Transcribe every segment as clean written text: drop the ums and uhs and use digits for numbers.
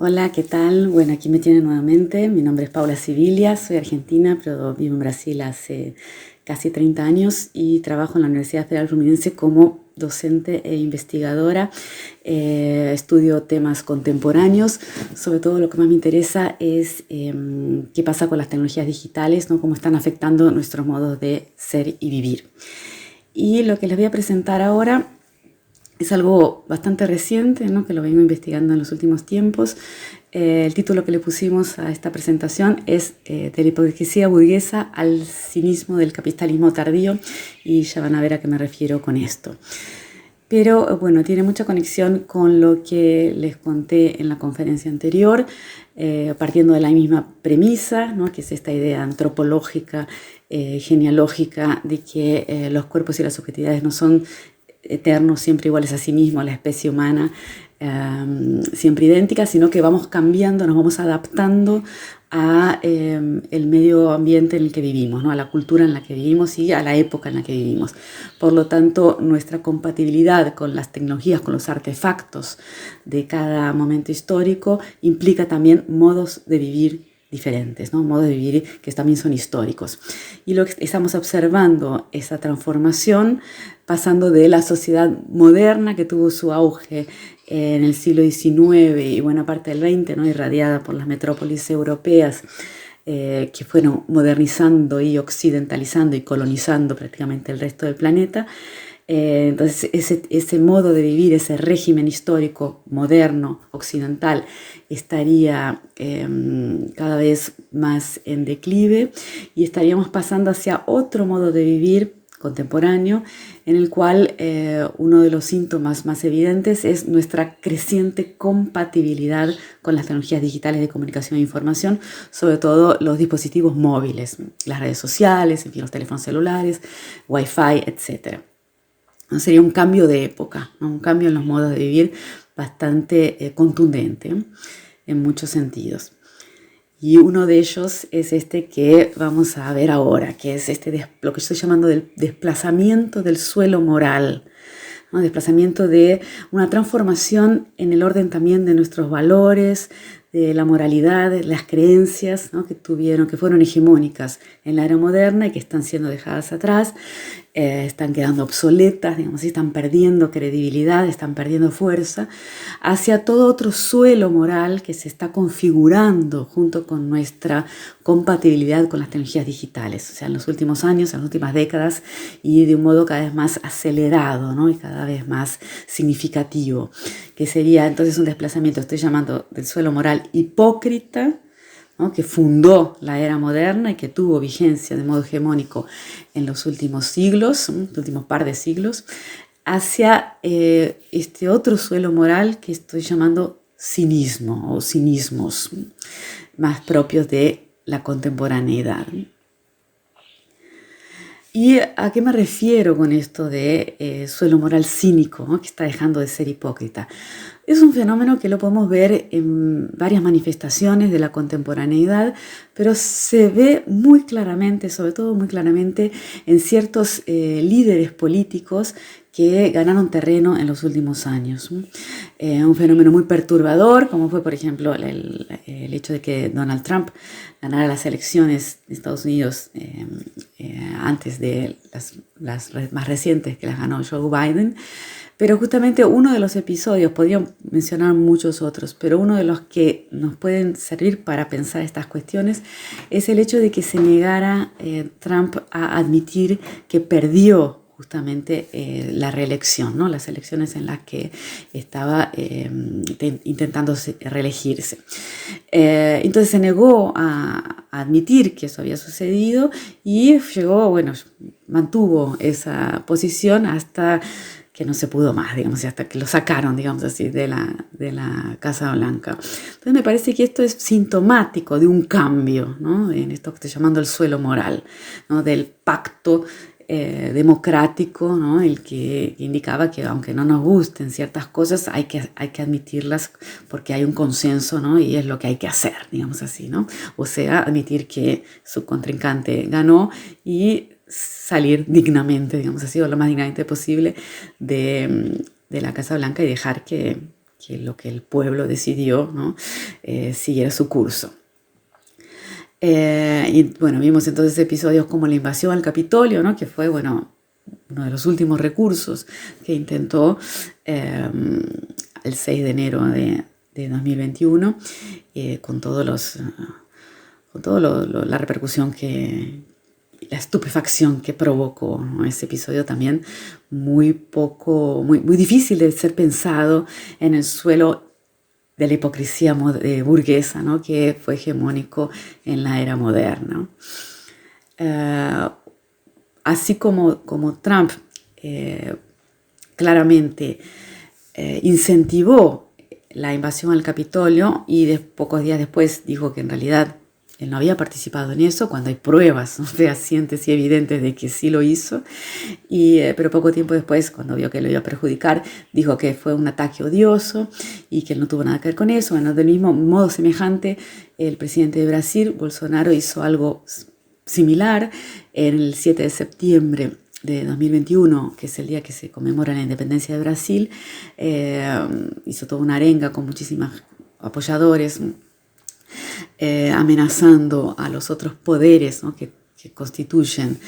Hola, ¿qué tal? Bueno, aquí me tienen nuevamente. Mi nombre es Paula Sibilia, soy argentina, pero vivo en Brasil hace casi 30 años y trabajo en la Universidad Federal Fluminense como docente e investigadora. Estudio temas contemporáneos. Sobre todo lo que más me interesa es qué pasa con las tecnologías digitales, ¿no? Cómo están afectando nuestros modos de ser y vivir. Y lo que les voy a presentar ahora es algo bastante reciente, ¿no? Que lo vengo investigando en los últimos tiempos. El título que le pusimos a esta presentación es De la hipocresía burguesa al cinismo del capitalismo tardío, y ya van a ver a qué me refiero con esto. Pero bueno, tiene mucha conexión con lo que les conté en la conferencia anterior, partiendo de la misma premisa, ¿no? Que es esta idea antropológica, genealógica, de que los cuerpos y las subjetividades no son eternos, siempre iguales a sí mismos, la especie humana, siempre idéntica, sino que vamos cambiando, nos vamos adaptando a el medio ambiente en el que vivimos, ¿no? A la cultura en la que vivimos y a la época en la que vivimos. Por lo tanto, nuestra compatibilidad con las tecnologías, con los artefactos de cada momento histórico, implica también modos de vivir diferentes, ¿no? Modos de vivir que también son históricos. Y lo que estamos observando, esa transformación, pasando de la sociedad moderna que tuvo su auge en el siglo XIX y buena parte del XX, ¿no? Irradiada por las metrópolis europeas, que fueron modernizando y occidentalizando y colonizando prácticamente el resto del planeta. Entonces ese modo de vivir, ese régimen histórico moderno, occidental, estaría cada vez más en declive y estaríamos pasando hacia otro modo de vivir contemporáneo, en el cual uno de los síntomas más evidentes es nuestra creciente compatibilidad con las tecnologías digitales de comunicación e información, sobre todo los dispositivos móviles, las redes sociales, en fin, los teléfonos celulares, Wi-Fi, etc. Sería un cambio de época, ¿no? Un cambio en los modos de vivir bastante contundente en muchos sentidos. Y uno de ellos es este que vamos a ver ahora, que es lo que estoy llamando del desplazamiento del suelo moral, ¿no? Desplazamiento de una transformación en el orden también de nuestros valores, de la moralidad, de las creencias, ¿no? que fueron hegemónicas en la era moderna y que están siendo dejadas atrás, están quedando obsoletas, digamos, están perdiendo credibilidad, están perdiendo fuerza, hacia todo otro suelo moral que se está configurando junto con nuestra compatibilidad con las tecnologías digitales, o sea, en los últimos años, en las últimas décadas, y de un modo cada vez más acelerado, ¿no? Y cada vez más significativo, que sería entonces un desplazamiento, estoy llamando del suelo moral hipócrita, ¿no? Que fundó la era moderna y que tuvo vigencia de modo hegemónico en los últimos siglos, los últimos par de siglos, hacia este otro suelo moral que estoy llamando cinismo o cinismos, más propios de la contemporaneidad. ¿Y a qué me refiero con esto de suelo moral cínico, ¿no? Que está dejando de ser hipócrita? Es un fenómeno que lo podemos ver en varias manifestaciones de la contemporaneidad, pero se ve muy claramente, sobre todo muy claramente, en ciertos líderes políticos que ganaron terreno en los últimos años. Un fenómeno muy perturbador, como fue, por ejemplo, el hecho de que Donald Trump ganara las elecciones de Estados Unidos antes de las más recientes que las ganó Joe Biden. Pero justamente uno de los episodios, podría mencionar muchos otros, pero uno de los que nos pueden servir para pensar estas cuestiones es el hecho de que se negara Trump a admitir que perdió justamente la reelección, ¿no? Las elecciones en las que estaba intentando reelegirse. Entonces se negó a admitir que eso había sucedido y mantuvo esa posición hasta que no se pudo más, digamos, hasta que lo sacaron, digamos así, de la Casa Blanca. Entonces me parece que esto es sintomático de un cambio, ¿no? En esto que estoy llamando el suelo moral, ¿no? Del pacto democrático, ¿no? El que indicaba que aunque no nos gusten ciertas cosas, hay que admitirlas porque hay un consenso, ¿no? Y es lo que hay que hacer, digamos así, ¿no? O sea, admitir que su contrincante ganó y salir dignamente, digamos así, o lo más dignamente posible de la Casa Blanca y dejar que que lo que el pueblo decidió, ¿no? Siguiera su curso. Y bueno, vimos entonces episodios como la invasión al Capitolio, ¿no? Que fue, bueno, uno de los últimos recursos que intentó el 6 de enero de 2021, con todos con la repercusión la estupefacción que provocó, ¿no? Ese episodio también muy difícil de ser pensado en el suelo de la hipocresía burguesa, ¿no? Que fue hegemónico en la era moderna. Así como Trump claramente incentivó la invasión al Capitolio y pocos días después dijo que en realidad él no había participado en eso, cuando hay pruebas, ¿no?, fehacientes y evidentes de que sí lo hizo, pero poco tiempo después, cuando vio que lo iba a perjudicar, dijo que fue un ataque odioso y que él no tuvo nada que ver con eso. Bueno, del mismo modo semejante, el presidente de Brasil, Bolsonaro, hizo algo similar el 7 de septiembre de 2021, que es el día que se conmemora la independencia de Brasil. Hizo toda una arenga con muchísimos apoyadores, amenazando a los otros poderes, ¿no?, que constituyen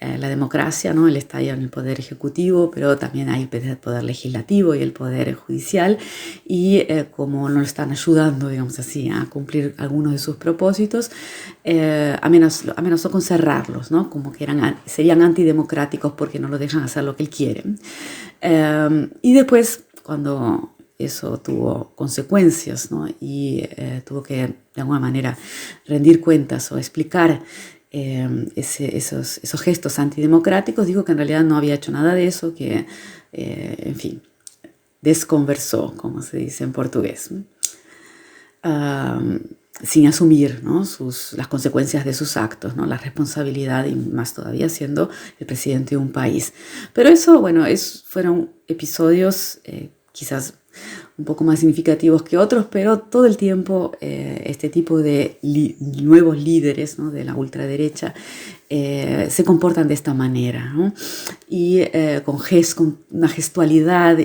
la democracia, ¿no? Él está ahí en el poder ejecutivo, pero también hay el poder legislativo y el poder judicial, y como no lo están ayudando, digamos así, a cumplir algunos de sus propósitos, amenazó con cerrarlos, ¿no? Como que serían antidemocráticos porque no lo dejan hacer lo que él quiere. Y después, cuando eso tuvo consecuencias, ¿no?, y tuvo que de alguna manera rendir cuentas o explicar esos gestos antidemocráticos, dijo que en realidad no había hecho nada de eso, que, en fin, desconversó, como se dice en portugués, sin asumir, ¿no?, las consecuencias de sus actos, ¿no?, la responsabilidad, y más todavía siendo el presidente de un país. Pero eso, bueno, fueron episodios quizás un poco más significativos que otros, pero todo el tiempo este tipo de nuevos líderes, ¿no?, de la ultraderecha se comportan de esta manera, ¿no? Y con una gestualidad,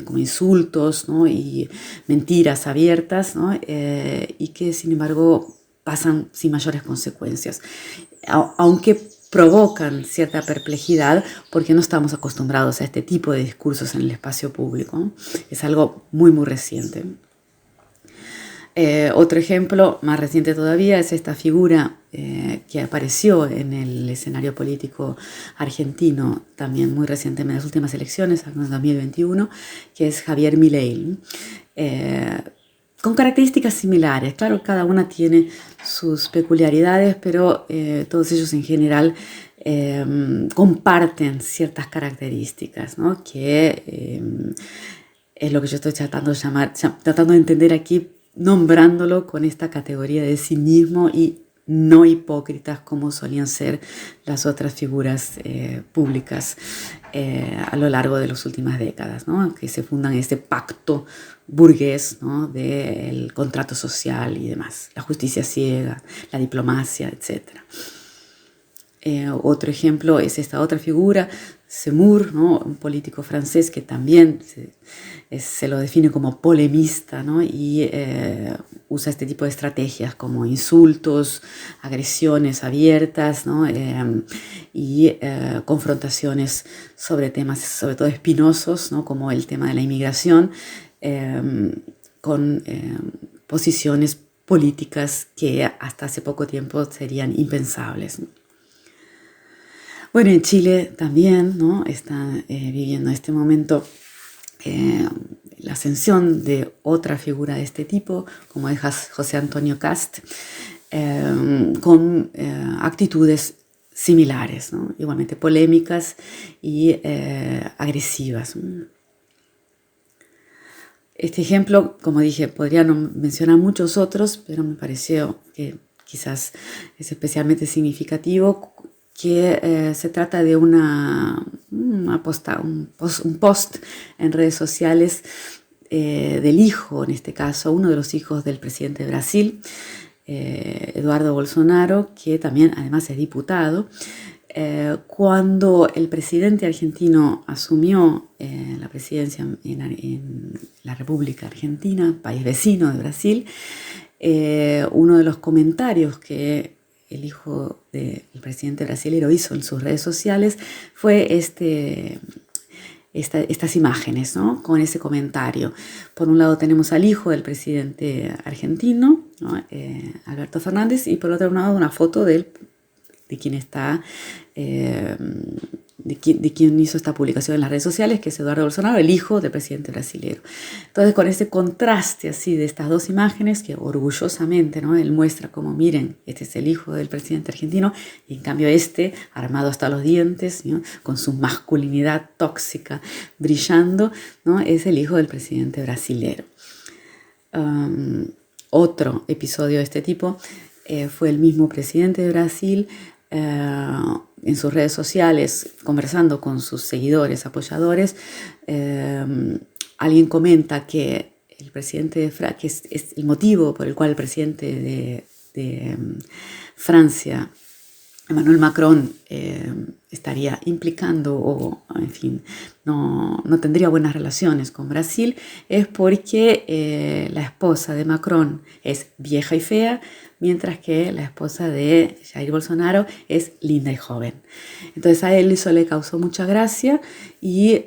con insultos, ¿no?, y mentiras abiertas, ¿no?, y que sin embargo pasan sin mayores consecuencias, aunque provocan cierta perplejidad porque no estamos acostumbrados a este tipo de discursos en el espacio público. Es algo muy reciente. Otro ejemplo más reciente todavía es esta figura que apareció en el escenario político argentino también muy recientemente, en las últimas elecciones, en 2021, que es Javier Milei, con características similares. Claro, cada una tiene sus peculiaridades, pero todos ellos en general comparten ciertas características, ¿no?, que es lo que yo estoy tratando de entender aquí, nombrándolo con esta categoría de cinismo y no hipócritas como solían ser las otras figuras públicas a lo largo de las últimas décadas, ¿no?, que se fundan en este pacto burgués, ¿no?, del contrato social y demás, la justicia ciega, la diplomacia, etc. Otro ejemplo es esta otra figura, Zemmour, ¿no?, un político francés que también se lo define como polemista, ¿no?, y usa este tipo de estrategias como insultos, agresiones abiertas, ¿no?, y confrontaciones sobre temas sobre todo espinosos, ¿no?, como el tema de la inmigración, con posiciones políticas que hasta hace poco tiempo serían impensables, ¿no? Bueno, en Chile también, ¿no?, está viviendo en este momento la ascensión de otra figura de este tipo, como es José Antonio Kast, con actitudes similares, ¿no?, igualmente polémicas y agresivas. Este ejemplo, como dije, podría mencionar muchos otros, pero me pareció que quizás es especialmente significativo, que se trata de un post en redes sociales del hijo, en este caso, uno de los hijos del presidente de Brasil, Eduardo Bolsonaro, que también además es diputado, Cuando el presidente argentino asumió la presidencia en la República Argentina, país vecino de Brasil, uno de los comentarios que el hijo del presidente brasilero hizo en sus redes sociales fue estas imágenes, ¿no? Con ese comentario. Por un lado tenemos al hijo del presidente argentino, ¿no? Alberto Fernández, y por otro lado una foto de quien está, de quien hizo esta publicación en las redes sociales, que es Eduardo Bolsonaro, el hijo del presidente brasilero. Entonces, con ese contraste así de estas dos imágenes, que orgullosamente, ¿no? Él muestra como, miren, este es el hijo del presidente argentino, y en cambio armado hasta los dientes, ¿no? Con su masculinidad tóxica brillando, ¿no? Es el hijo del presidente brasilero. Otro episodio de este tipo fue el mismo presidente de Brasil, en sus redes sociales, conversando con sus seguidores, apoyadores, alguien comenta que el presidente de que es el motivo por el cual el presidente de Francia, Emmanuel Macron, estaría implicando o, en fin, no tendría buenas relaciones con Brasil, es porque la esposa de Macron es vieja y fea, mientras que la esposa de Jair Bolsonaro es linda y joven. Entonces a él eso le causó mucha gracia y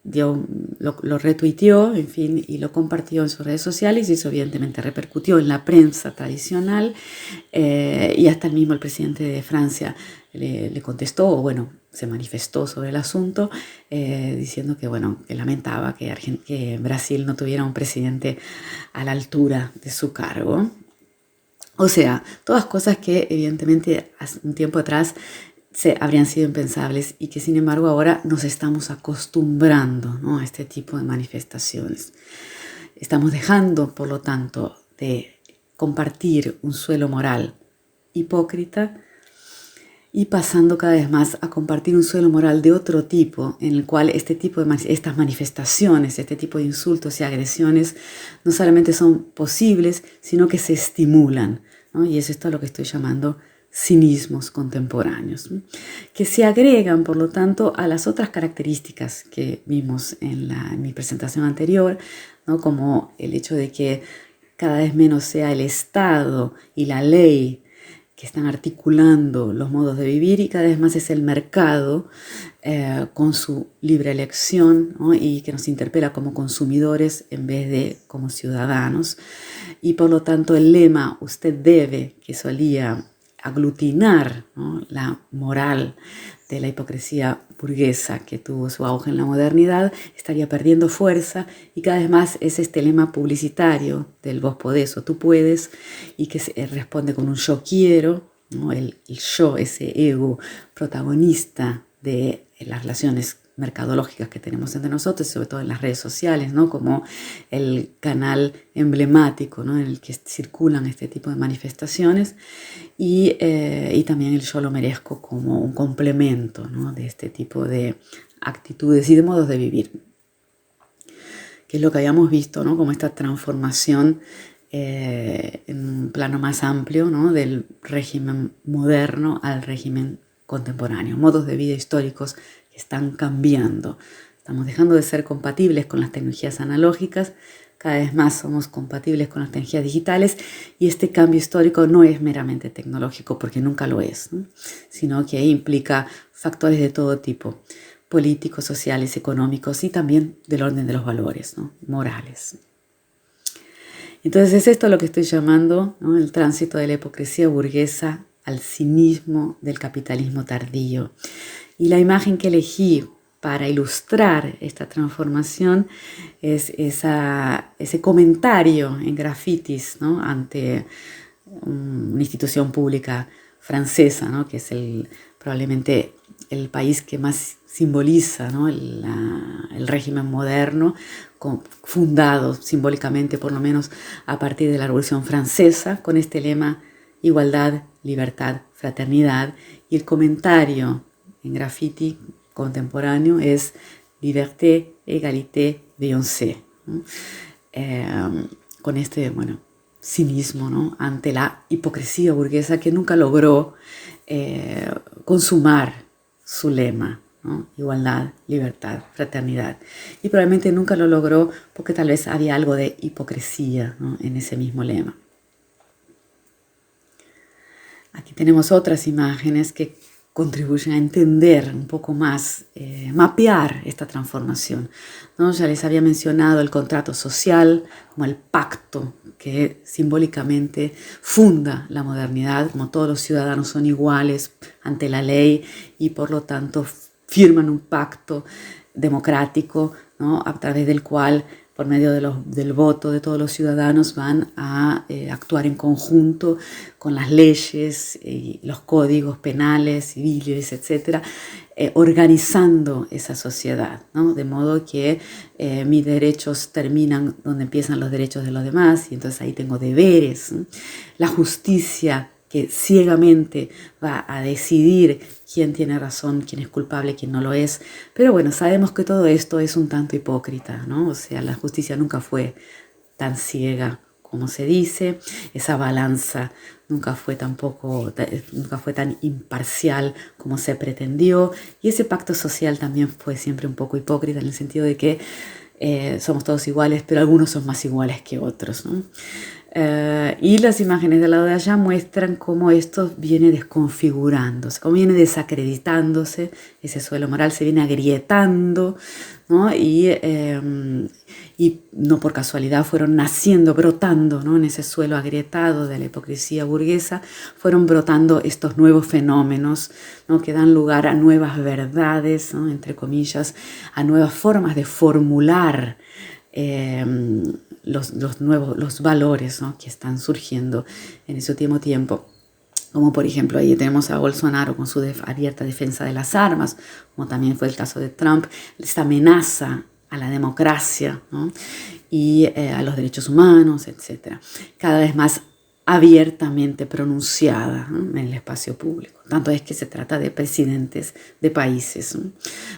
lo retuiteó, en fin, y lo compartió en sus redes sociales, y eso evidentemente repercutió en la prensa tradicional, y hasta el mismo presidente de Francia le contestó, o bueno, se manifestó sobre el asunto, diciendo que, bueno, que lamentaba que Brasil no tuviera un presidente a la altura de su cargo. O sea, todas cosas que evidentemente hace un tiempo atrás habrían sido impensables y que sin embargo ahora nos estamos acostumbrando, ¿no? A este tipo de manifestaciones. Estamos dejando, por lo tanto, de compartir un suelo moral hipócrita y pasando cada vez más a compartir un suelo moral de otro tipo, en el cual estas manifestaciones, este tipo de insultos y agresiones no solamente son posibles, sino que se estimulan, ¿no? Y es esto lo que estoy llamando cinismos contemporáneos, ¿no? Que se agregan, por lo tanto, a las otras características que vimos en mi presentación anterior, ¿no? Como el hecho de que cada vez menos sea el Estado y la ley que están articulando los modos de vivir, y cada vez más es el mercado con su libre elección, ¿no? Y que nos interpela como consumidores en vez de como ciudadanos. Y por lo tanto el lema "usted debe", que solía aglutinar, ¿no? La moral de la hipocresía burguesa que tuvo su auge en la modernidad, estaría perdiendo fuerza, y cada vez más es este lema publicitario del vos podés o tú puedes, y que responde con un yo quiero, ¿no? El yo, ese ego protagonista de las relaciones mercadológicas que tenemos entre nosotros, sobre todo en las redes sociales, ¿no? Como el canal emblemático, ¿no? En el que circulan este tipo de manifestaciones, y también el yo lo merezco como un complemento, ¿no? De este tipo de actitudes y de modos de vivir, que es lo que habíamos visto, ¿no? Como esta transformación en un plano más amplio, ¿no? Del régimen moderno al régimen contemporáneo, modos de vida históricos que están cambiando. Estamos dejando de ser compatibles con las tecnologías analógicas, cada vez más somos compatibles con las tecnologías digitales, y este cambio histórico no es meramente tecnológico, porque nunca lo es, ¿no? Sino que implica factores de todo tipo, políticos, sociales, económicos, y también del orden de los valores, ¿no? Morales. Entonces es esto lo que estoy llamando, ¿no? El tránsito de la hipocresía burguesa al cinismo del capitalismo tardío. Y la imagen que elegí para ilustrar esta transformación es ese comentario en grafitis, ¿no? Ante una institución pública francesa, ¿no? Que es probablemente el país que más simboliza, ¿no? el régimen moderno, fundado simbólicamente por lo menos a partir de la Revolución Francesa, con este lema: igualdad, libertad, fraternidad. Y el comentario en graffiti contemporáneo es liberté, égalité, Beyoncé, ¿no? Con este, bueno, cinismo, ¿no?, ante la hipocresía burguesa que nunca logró consumar su lema, ¿no? Igualdad, libertad, fraternidad. Y probablemente nunca lo logró porque tal vez había algo de hipocresía, ¿no?, en ese mismo lema. Aquí tenemos otras imágenes que contribuyen a entender un poco más, mapear esta transformación, ¿no? Ya les había mencionado el contrato social como el pacto que simbólicamente funda la modernidad, como todos los ciudadanos son iguales ante la ley y por lo tanto firman un pacto democrático, ¿no?, a través del cual por medio del voto de todos los ciudadanos van a actuar en conjunto con las leyes y los códigos penales, civiles, etcétera, organizando esa sociedad, ¿no?, de modo que mis derechos terminan donde empiezan los derechos de los demás y entonces ahí tengo deberes, ¿no? La justicia que ciegamente va a decidir quién tiene razón, quién es culpable, quién no lo es. Pero bueno, sabemos que todo esto es un tanto hipócrita, ¿no? O sea, la justicia nunca fue tan ciega como se dice, esa balanza nunca fue tan imparcial como se pretendió, y ese pacto social también fue siempre un poco hipócrita en el sentido de que somos todos iguales, pero algunos son más iguales que otros, ¿no? Y las imágenes del lado de allá muestran cómo esto viene desconfigurándose, cómo viene desacreditándose, ese suelo moral se viene agrietando, ¿no? Y no por casualidad fueron naciendo, brotando, ¿no?, en ese suelo agrietado de la hipocresía burguesa, fueron brotando estos nuevos fenómenos, ¿no?, que dan lugar a nuevas verdades, ¿no?, entre comillas, a nuevas formas de formular los valores, ¿no?, que están surgiendo en ese último tiempo. Como por ejemplo ahí tenemos a Bolsonaro con su abierta defensa de las armas, como también fue el caso de Trump, esta amenaza a la democracia, ¿no?, y a los derechos humanos, etc. Cada vez más abiertamente pronunciada, ¿no?, en el espacio público. Tanto es que se trata de presidentes de países, ¿no?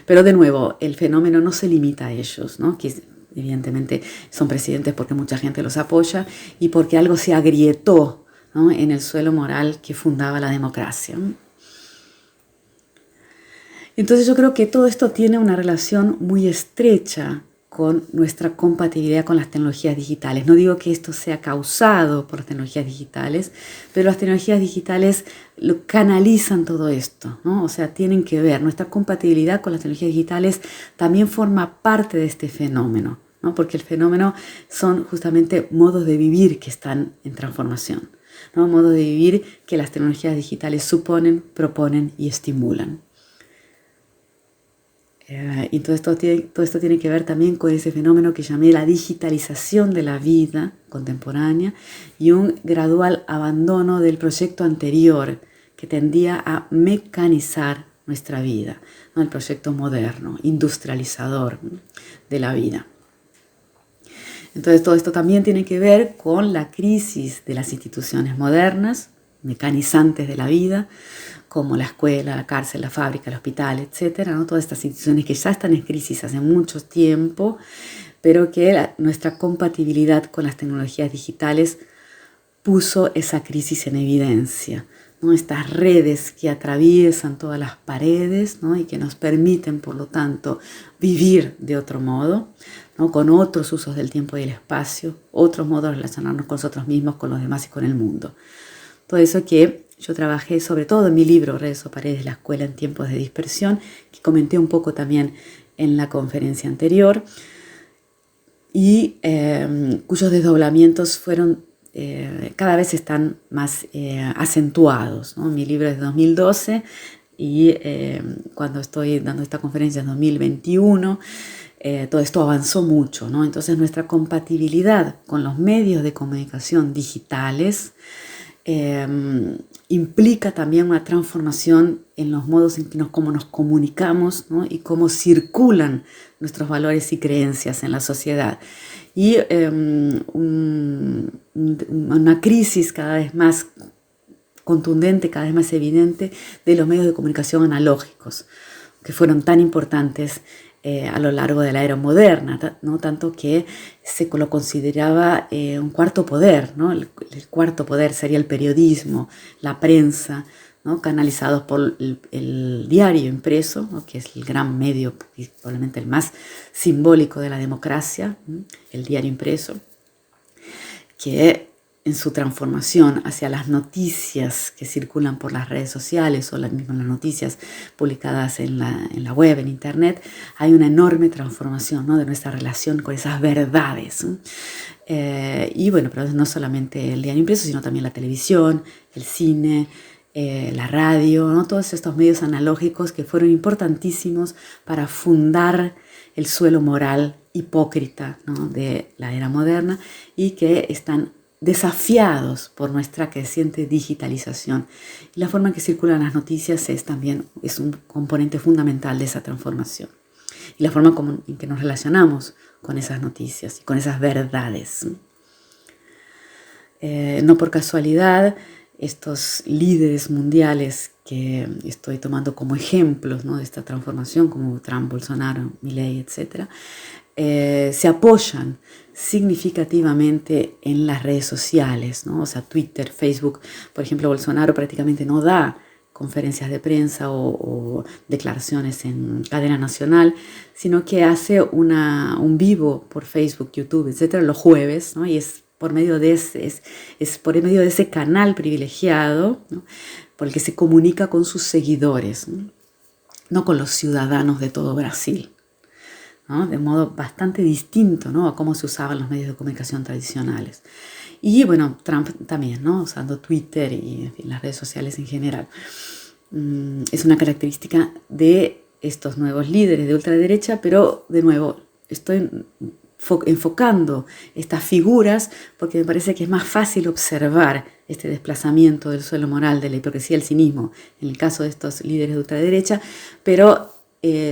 Pero de nuevo, el fenómeno no se limita a ellos, ¿no?, que evidentemente son presidentes porque mucha gente los apoya y porque algo se agrietó, ¿no?, en el suelo moral que fundaba la democracia. Entonces yo creo que todo esto tiene una relación muy estrecha con nuestra compatibilidad con las tecnologías digitales. No digo que esto sea causado por las tecnologías digitales, pero las tecnologías digitales lo canalizan todo esto, ¿no? O sea, tienen que ver, nuestra compatibilidad con las tecnologías digitales también forma parte de este fenómeno, ¿no? Porque el fenómeno son justamente modos de vivir que están en transformación, ¿no? Modos de vivir que las tecnologías digitales suponen, proponen y estimulan. Y todo esto tiene que ver también con ese fenómeno que llamé la digitalización de la vida contemporánea y un gradual abandono del proyecto anterior que tendía a mecanizar nuestra vida, ¿no?, el proyecto moderno, industrializador, ¿no?, de la vida. Entonces todo esto también tiene que ver con la crisis de las instituciones modernas, mecanizantes de la vida, como la escuela, la cárcel, la fábrica, el hospital, etcétera, ¿no? Todas estas instituciones que ya están en crisis hace mucho tiempo, pero que nuestra compatibilidad con las tecnologías digitales puso esa crisis en evidencia, ¿no? Estas redes que atraviesan todas las paredes, ¿no?, y que nos permiten, por lo tanto, vivir de otro modo, ¿no?, con otros usos del tiempo y el espacio, otros modos de relacionarnos con nosotros mismos, con los demás y con el mundo. Todo eso que yo trabajé sobre todo en mi libro Redes o Paredes, la escuela en tiempos de dispersión, que comenté un poco también en la conferencia anterior, y cuyos desdoblamientos fueron cada vez están más acentuados, ¿no? Mi libro es de 2012 y cuando estoy dando esta conferencia es 2021. Todo esto avanzó mucho, ¿no? Entonces nuestra compatibilidad con los medios de comunicación digitales implica también una transformación en los modos en que cómo nos comunicamos, ¿no?, y cómo circulan nuestros valores y creencias en la sociedad. Y una crisis cada vez más contundente, cada vez más evidente de los medios de comunicación analógicos, que fueron tan importantes a lo largo de la era moderna, ¿no? Tanto que se lo consideraba un cuarto poder, ¿no? El cuarto poder sería el periodismo, la prensa, ¿no? Canalizados por el diario impreso, ¿no? Que es el gran medio, probablemente el más simbólico de la democracia, ¿no? El diario impreso, que en su transformación hacia las noticias que circulan por las redes sociales o las mismas noticias publicadas en la web, en internet, hay una enorme transformación, ¿no? De nuestra relación con esas verdades, ¿no? Y bueno, pero no solamente el diario impreso, sino también la televisión, el cine, la radio, ¿no? Todos estos medios analógicos que fueron importantísimos para fundar el suelo moral hipócrita, ¿no? De la era moderna y que están desafiados por nuestra creciente digitalización. Y la forma en que circulan las noticias es un componente fundamental de esa transformación. Y la forma en que nos relacionamos con esas noticias y con esas verdades. No por casualidad, estos líderes mundiales que estoy tomando como ejemplos, ¿no? De esta transformación, como Trump, Bolsonaro, Milei, etc., se apoyan significativamente en las redes sociales, ¿no? O sea, Twitter, Facebook. Por ejemplo, Bolsonaro prácticamente no da conferencias de prensa o declaraciones en cadena nacional, sino que hace un vivo por Facebook, YouTube, etcétera, los jueves, ¿no? Y es por medio de ese canal privilegiado, ¿no? Por el que se comunica con sus seguidores, no con los ciudadanos de todo Brasil, ¿no? De modo bastante distinto, ¿no? A cómo se usaban los medios de comunicación tradicionales. Y bueno, Trump también, ¿no? Usando Twitter y en fin, las redes sociales en general. Es una característica de estos nuevos líderes de ultraderecha, pero de nuevo estoy enfocando estas figuras porque me parece que es más fácil observar este desplazamiento del suelo moral, de la hipocresía y el cinismo en el caso de estos líderes de ultraderecha, pero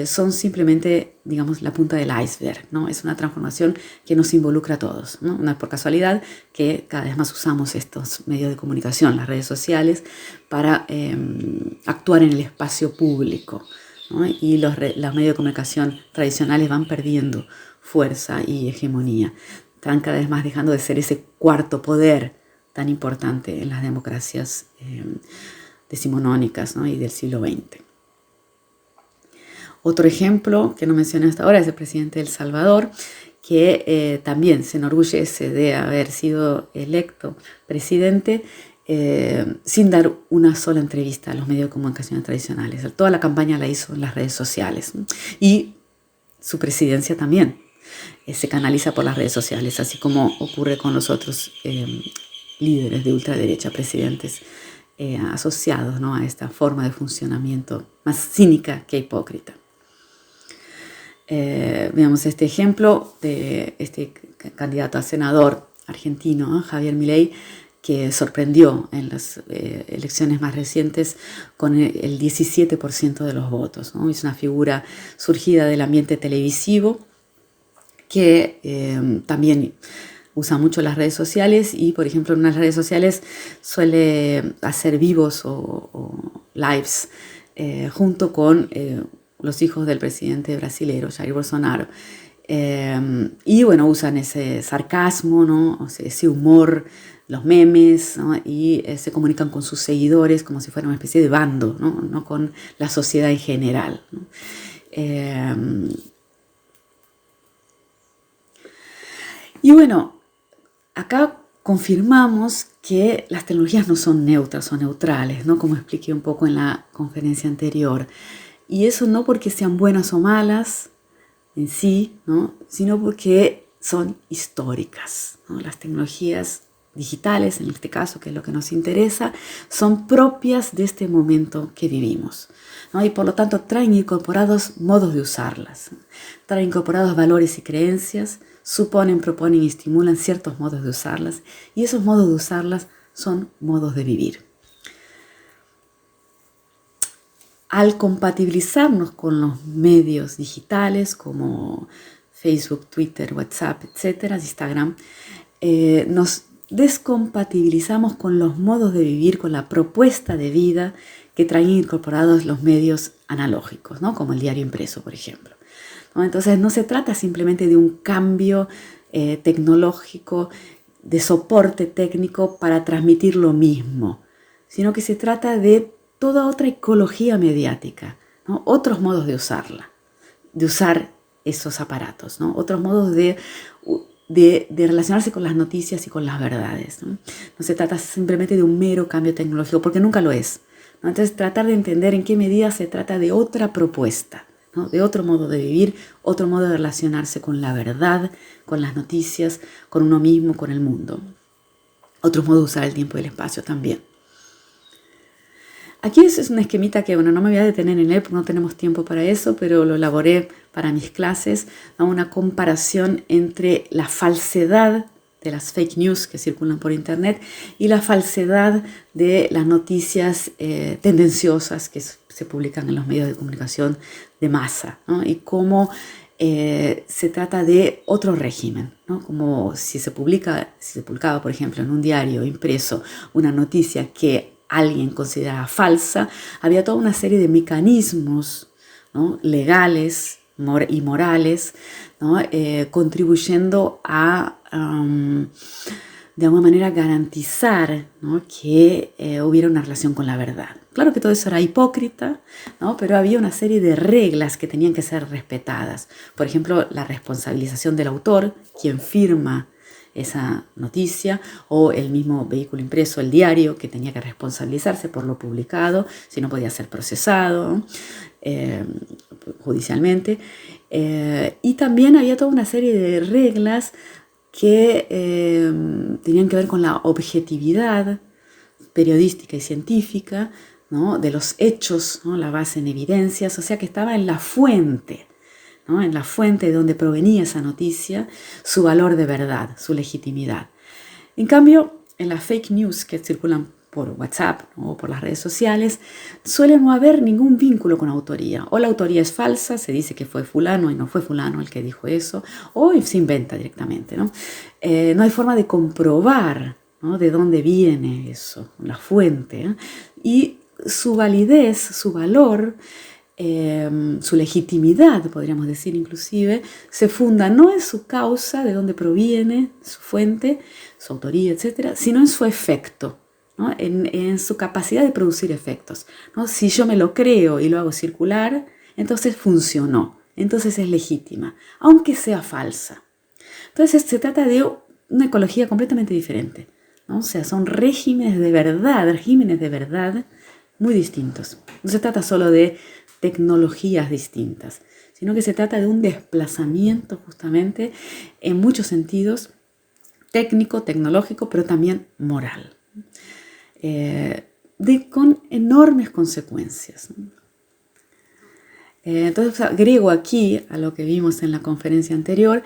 son simplemente, digamos, la punta del iceberg, ¿no? Es una transformación que nos involucra a todos, ¿no? No es por casualidad que cada vez más usamos estos medios de comunicación, las redes sociales, para actuar en el espacio público, ¿no? Y los medios de comunicación tradicionales van perdiendo fuerza y hegemonía. Están cada vez más dejando de ser ese cuarto poder tan importante en las democracias decimonónicas, ¿no? Y del siglo XX. Otro ejemplo que no mencioné hasta ahora es el presidente de El Salvador, que también se enorgullece de haber sido electo presidente sin dar una sola entrevista a los medios de comunicación tradicionales. Toda la campaña la hizo en las redes sociales, ¿no? Y su presidencia también se canaliza por las redes sociales, así como ocurre con los otros líderes de ultraderecha, presidentes asociados, ¿no? A esta forma de funcionamiento más cínica que hipócrita. Veamos este ejemplo de este candidato a senador argentino, Javier Milei, que sorprendió en las elecciones más recientes con el 17% de los votos, ¿no? Es una figura surgida del ambiente televisivo que también usa mucho las redes sociales y, por ejemplo, en unas redes sociales suele hacer vivos o lives junto con los hijos del presidente brasileño, Jair Bolsonaro. Y bueno, usan ese sarcasmo, ¿no? O sea, ese humor, los memes, ¿no? Y se comunican con sus seguidores como si fuera una especie de bando, ¿no? No con la sociedad en general, ¿no? Y bueno, acá confirmamos que las tecnologías no son neutras o neutrales, ¿no? Como expliqué un poco en la conferencia anterior. Y eso no porque sean buenas o malas en sí, ¿no? Sino porque son históricas, ¿no? Las tecnologías digitales, en este caso, que es lo que nos interesa, son propias de este momento que vivimos, ¿no? Y por lo tanto traen incorporados modos de usarlas, traen incorporados valores y creencias, suponen, proponen y estimulan ciertos modos de usarlas, y esos modos de usarlas son modos de vivir. Al compatibilizarnos con los medios digitales como Facebook, Twitter, WhatsApp, etcétera, Instagram, nos descompatibilizamos con los modos de vivir, con la propuesta de vida que traen incorporados los medios analógicos, ¿no? Como el diario impreso, por ejemplo. ¿no? Entonces no se trata simplemente de un cambio tecnológico, de soporte técnico para transmitir lo mismo, sino que se trata de toda otra ecología mediática, ¿no? Otros modos de usarla, de usar esos aparatos, ¿no? Otros modos de relacionarse con las noticias y con las verdades, ¿no? No se trata simplemente de un mero cambio tecnológico, porque nunca lo es, ¿no? Entonces tratar de entender en qué medida se trata de otra propuesta, ¿no? De otro modo de vivir, otro modo de relacionarse con la verdad, con las noticias, con uno mismo, con el mundo. Otro modo de usar el tiempo y el espacio también. Aquí es un esquemita que, bueno, no me voy a detener en él porque no tenemos tiempo para eso, pero lo elaboré para mis clases, a una comparación entre la falsedad de las fake news que circulan por internet y la falsedad de las noticias tendenciosas que se publican en los medios de comunicación de masa, ¿no? Y cómo se trata de otro régimen, ¿no? Como si se publicaba, por ejemplo, en un diario impreso una noticia que alguien consideraba falsa, había toda una serie de mecanismos, ¿no? legales y morales, ¿no? Contribuyendo a, de alguna manera, garantizar, ¿no? que hubiera una relación con la verdad. Claro que todo eso era hipócrita, ¿no? Pero había una serie de reglas que tenían que ser respetadas. Por ejemplo, la responsabilización del autor, quien firma esa noticia, o el mismo vehículo impreso, el diario, que tenía que responsabilizarse por lo publicado, si no podía ser procesado judicialmente. Y también había toda una serie de reglas que tenían que ver con la objetividad periodística y científica, ¿no? de los hechos, ¿no? la base en evidencias, o sea que estaba en la fuente, ¿no? en la fuente de donde provenía esa noticia, su valor de verdad, su legitimidad. En cambio, en las fake news que circulan por WhatsApp, ¿no? o por las redes sociales, suele no haber ningún vínculo con autoría. O la autoría es falsa, se dice que fue fulano y no fue fulano el que dijo eso, o se inventa directamente, ¿no? No hay forma de comprobar, ¿no? de dónde viene eso, la fuente, ¿eh? Y su validez, su valor, su legitimidad, podríamos decir inclusive, se funda no en su causa, de dónde proviene, su fuente, su autoría, etcétera, sino en su efecto, ¿no? en su capacidad de producir efectos, ¿no? Si yo me lo creo y lo hago circular, entonces funcionó, entonces es legítima, aunque sea falsa. Entonces se trata de una ecología completamente diferente, ¿no? O sea, son regímenes de verdad muy distintos. No se trata solo de tecnologías distintas, sino que se trata de un desplazamiento justamente en muchos sentidos, técnico, tecnológico, pero también moral, con enormes consecuencias. Entonces agrego aquí a lo que vimos en la conferencia anterior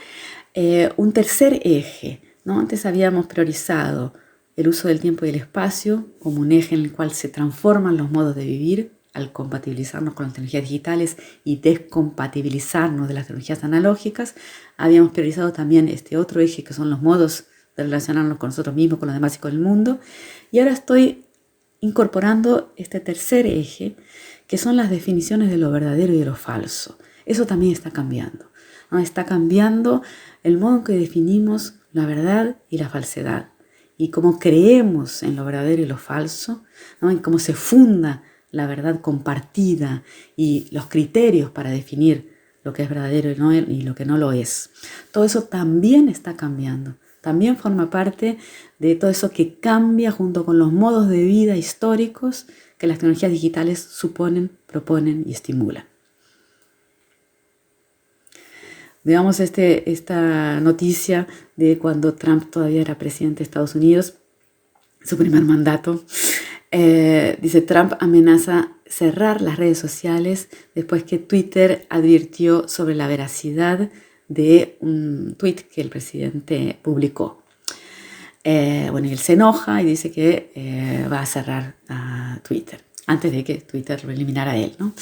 un tercer eje, ¿no? Antes habíamos priorizado el uso del tiempo y el espacio como un eje en el cual se transforman los modos de vivir al compatibilizarnos con las tecnologías digitales y descompatibilizarnos de las tecnologías analógicas. Habíamos priorizado también este otro eje que son los modos de relacionarnos con nosotros mismos, con los demás y con el mundo. Y ahora estoy incorporando este tercer eje, que son las definiciones de lo verdadero y de lo falso. Eso también está cambiando, ¿no? Está cambiando el modo en que definimos la verdad y la falsedad, y cómo creemos en lo verdadero y lo falso, ¿no? En cómo se funda la verdad compartida y los criterios para definir lo que es verdadero y lo que no lo es. Todo eso también está cambiando. También forma parte de todo eso que cambia junto con los modos de vida históricos que las tecnologías digitales suponen, proponen y estimulan. Veamos esta noticia de cuando Trump todavía era presidente de Estados Unidos, su primer mandato. Dice: Trump amenaza cerrar las redes sociales después que Twitter advirtió sobre la veracidad de un tweet que el presidente publicó. Y él se enoja y dice que va a cerrar a Twitter antes de que Twitter lo eliminara a él, ¿no?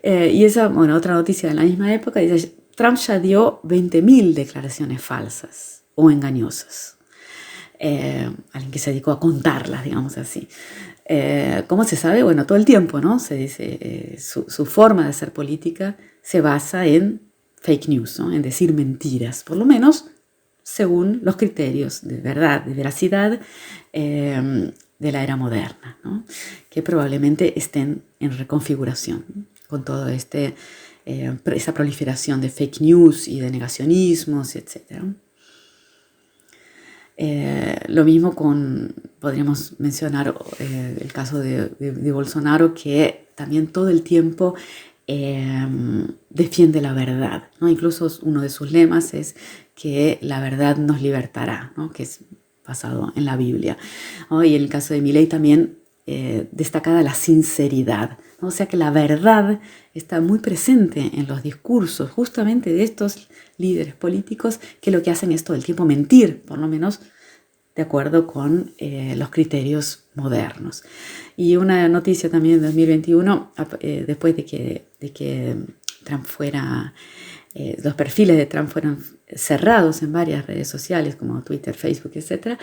Y otra noticia de la misma época dice: Trump ya dio 20.000 declaraciones falsas o engañosas. Alguien que se dedicó a contarlas, digamos así. ¿Cómo se sabe? Todo el tiempo, ¿no? Se dice, su forma de hacer política se basa en fake news, ¿no? En decir mentiras, por lo menos según los criterios de verdad, de veracidad de la era moderna, ¿no? Que probablemente estén en reconfiguración, ¿no? Con todo esa proliferación de fake news y de negacionismos, etc. Lo mismo podríamos mencionar el caso de Bolsonaro, que también todo el tiempo defiende la verdad, ¿no? Incluso uno de sus lemas es que la verdad nos libertará, ¿no? Que es basado en la Biblia, ¿no? Y en el caso de Milei también destacada la sinceridad, ¿no? O sea que la verdad está muy presente en los discursos justamente de estos líderes políticos, que lo que hacen es todo el tiempo mentir, por lo menos de acuerdo con los criterios modernos. Y una noticia también de 2021, después de que Trump los perfiles de Trump fueron cerrados en varias redes sociales como Twitter, Facebook, etc.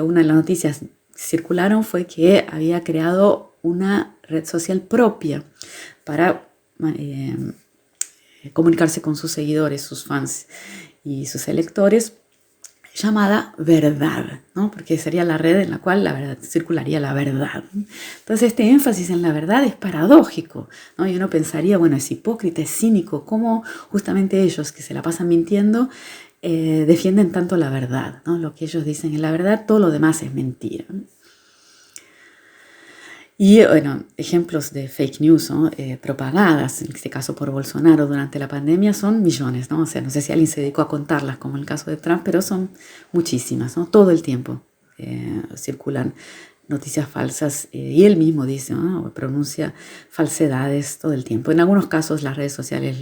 Una de las noticias que circularon fue que había creado una red social propia para comunicarse con sus seguidores, sus fans y sus electores, llamada Verdad, ¿no? Porque sería la red en la cual circularía la verdad. Entonces este énfasis en la verdad es paradójico, ¿no? Y uno pensaría, bueno, es hipócrita, es cínico, ¿cómo justamente ellos que se la pasan mintiendo defienden tanto la verdad, ¿no? Lo que ellos dicen es la verdad, todo lo demás es mentira. Y bueno, ejemplos de fake news, ¿no? Propagadas, en este caso por Bolsonaro durante la pandemia, son millones, ¿no? O sea, no sé si alguien se dedicó a contarlas como en el caso de Trump, pero son muchísimas, ¿no? Todo el tiempo circulan noticias falsas y él mismo dice, ¿no? O pronuncia falsedades todo el tiempo. En algunos casos las redes sociales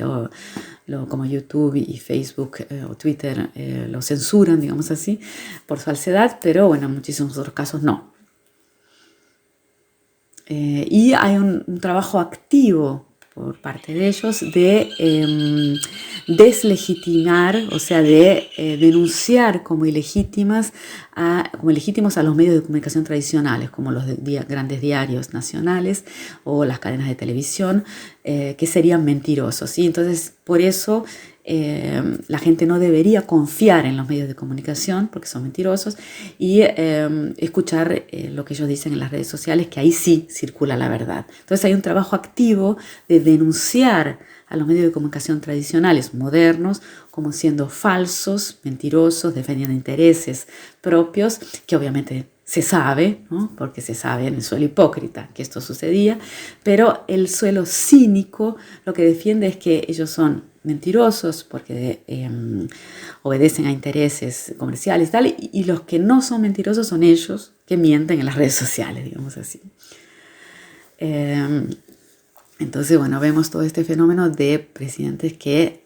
como YouTube y Facebook o Twitter lo censuran, digamos así, por falsedad, pero bueno, en muchísimos otros casos no. Y hay un trabajo activo por parte de ellos de deslegitimar, o sea, de denunciar como ilegítimos a los medios de comunicación tradicionales, como los grandes diarios nacionales o las cadenas de televisión, que serían mentirosos, ¿sí? Entonces, por eso la gente no debería confiar en los medios de comunicación porque son mentirosos y escuchar lo que ellos dicen en las redes sociales, que ahí sí circula la verdad. Entonces hay un trabajo activo de denunciar a los medios de comunicación tradicionales modernos como siendo falsos, mentirosos, defendiendo intereses propios, que obviamente se sabe, ¿no? Porque se sabe en el suelo hipócrita que esto sucedía, pero el suelo cínico lo que defiende es que ellos son mentirosos porque obedecen a intereses comerciales y tal, y los que no son mentirosos son ellos que mienten en las redes sociales, digamos así. Entonces, bueno, vemos todo este fenómeno de presidentes que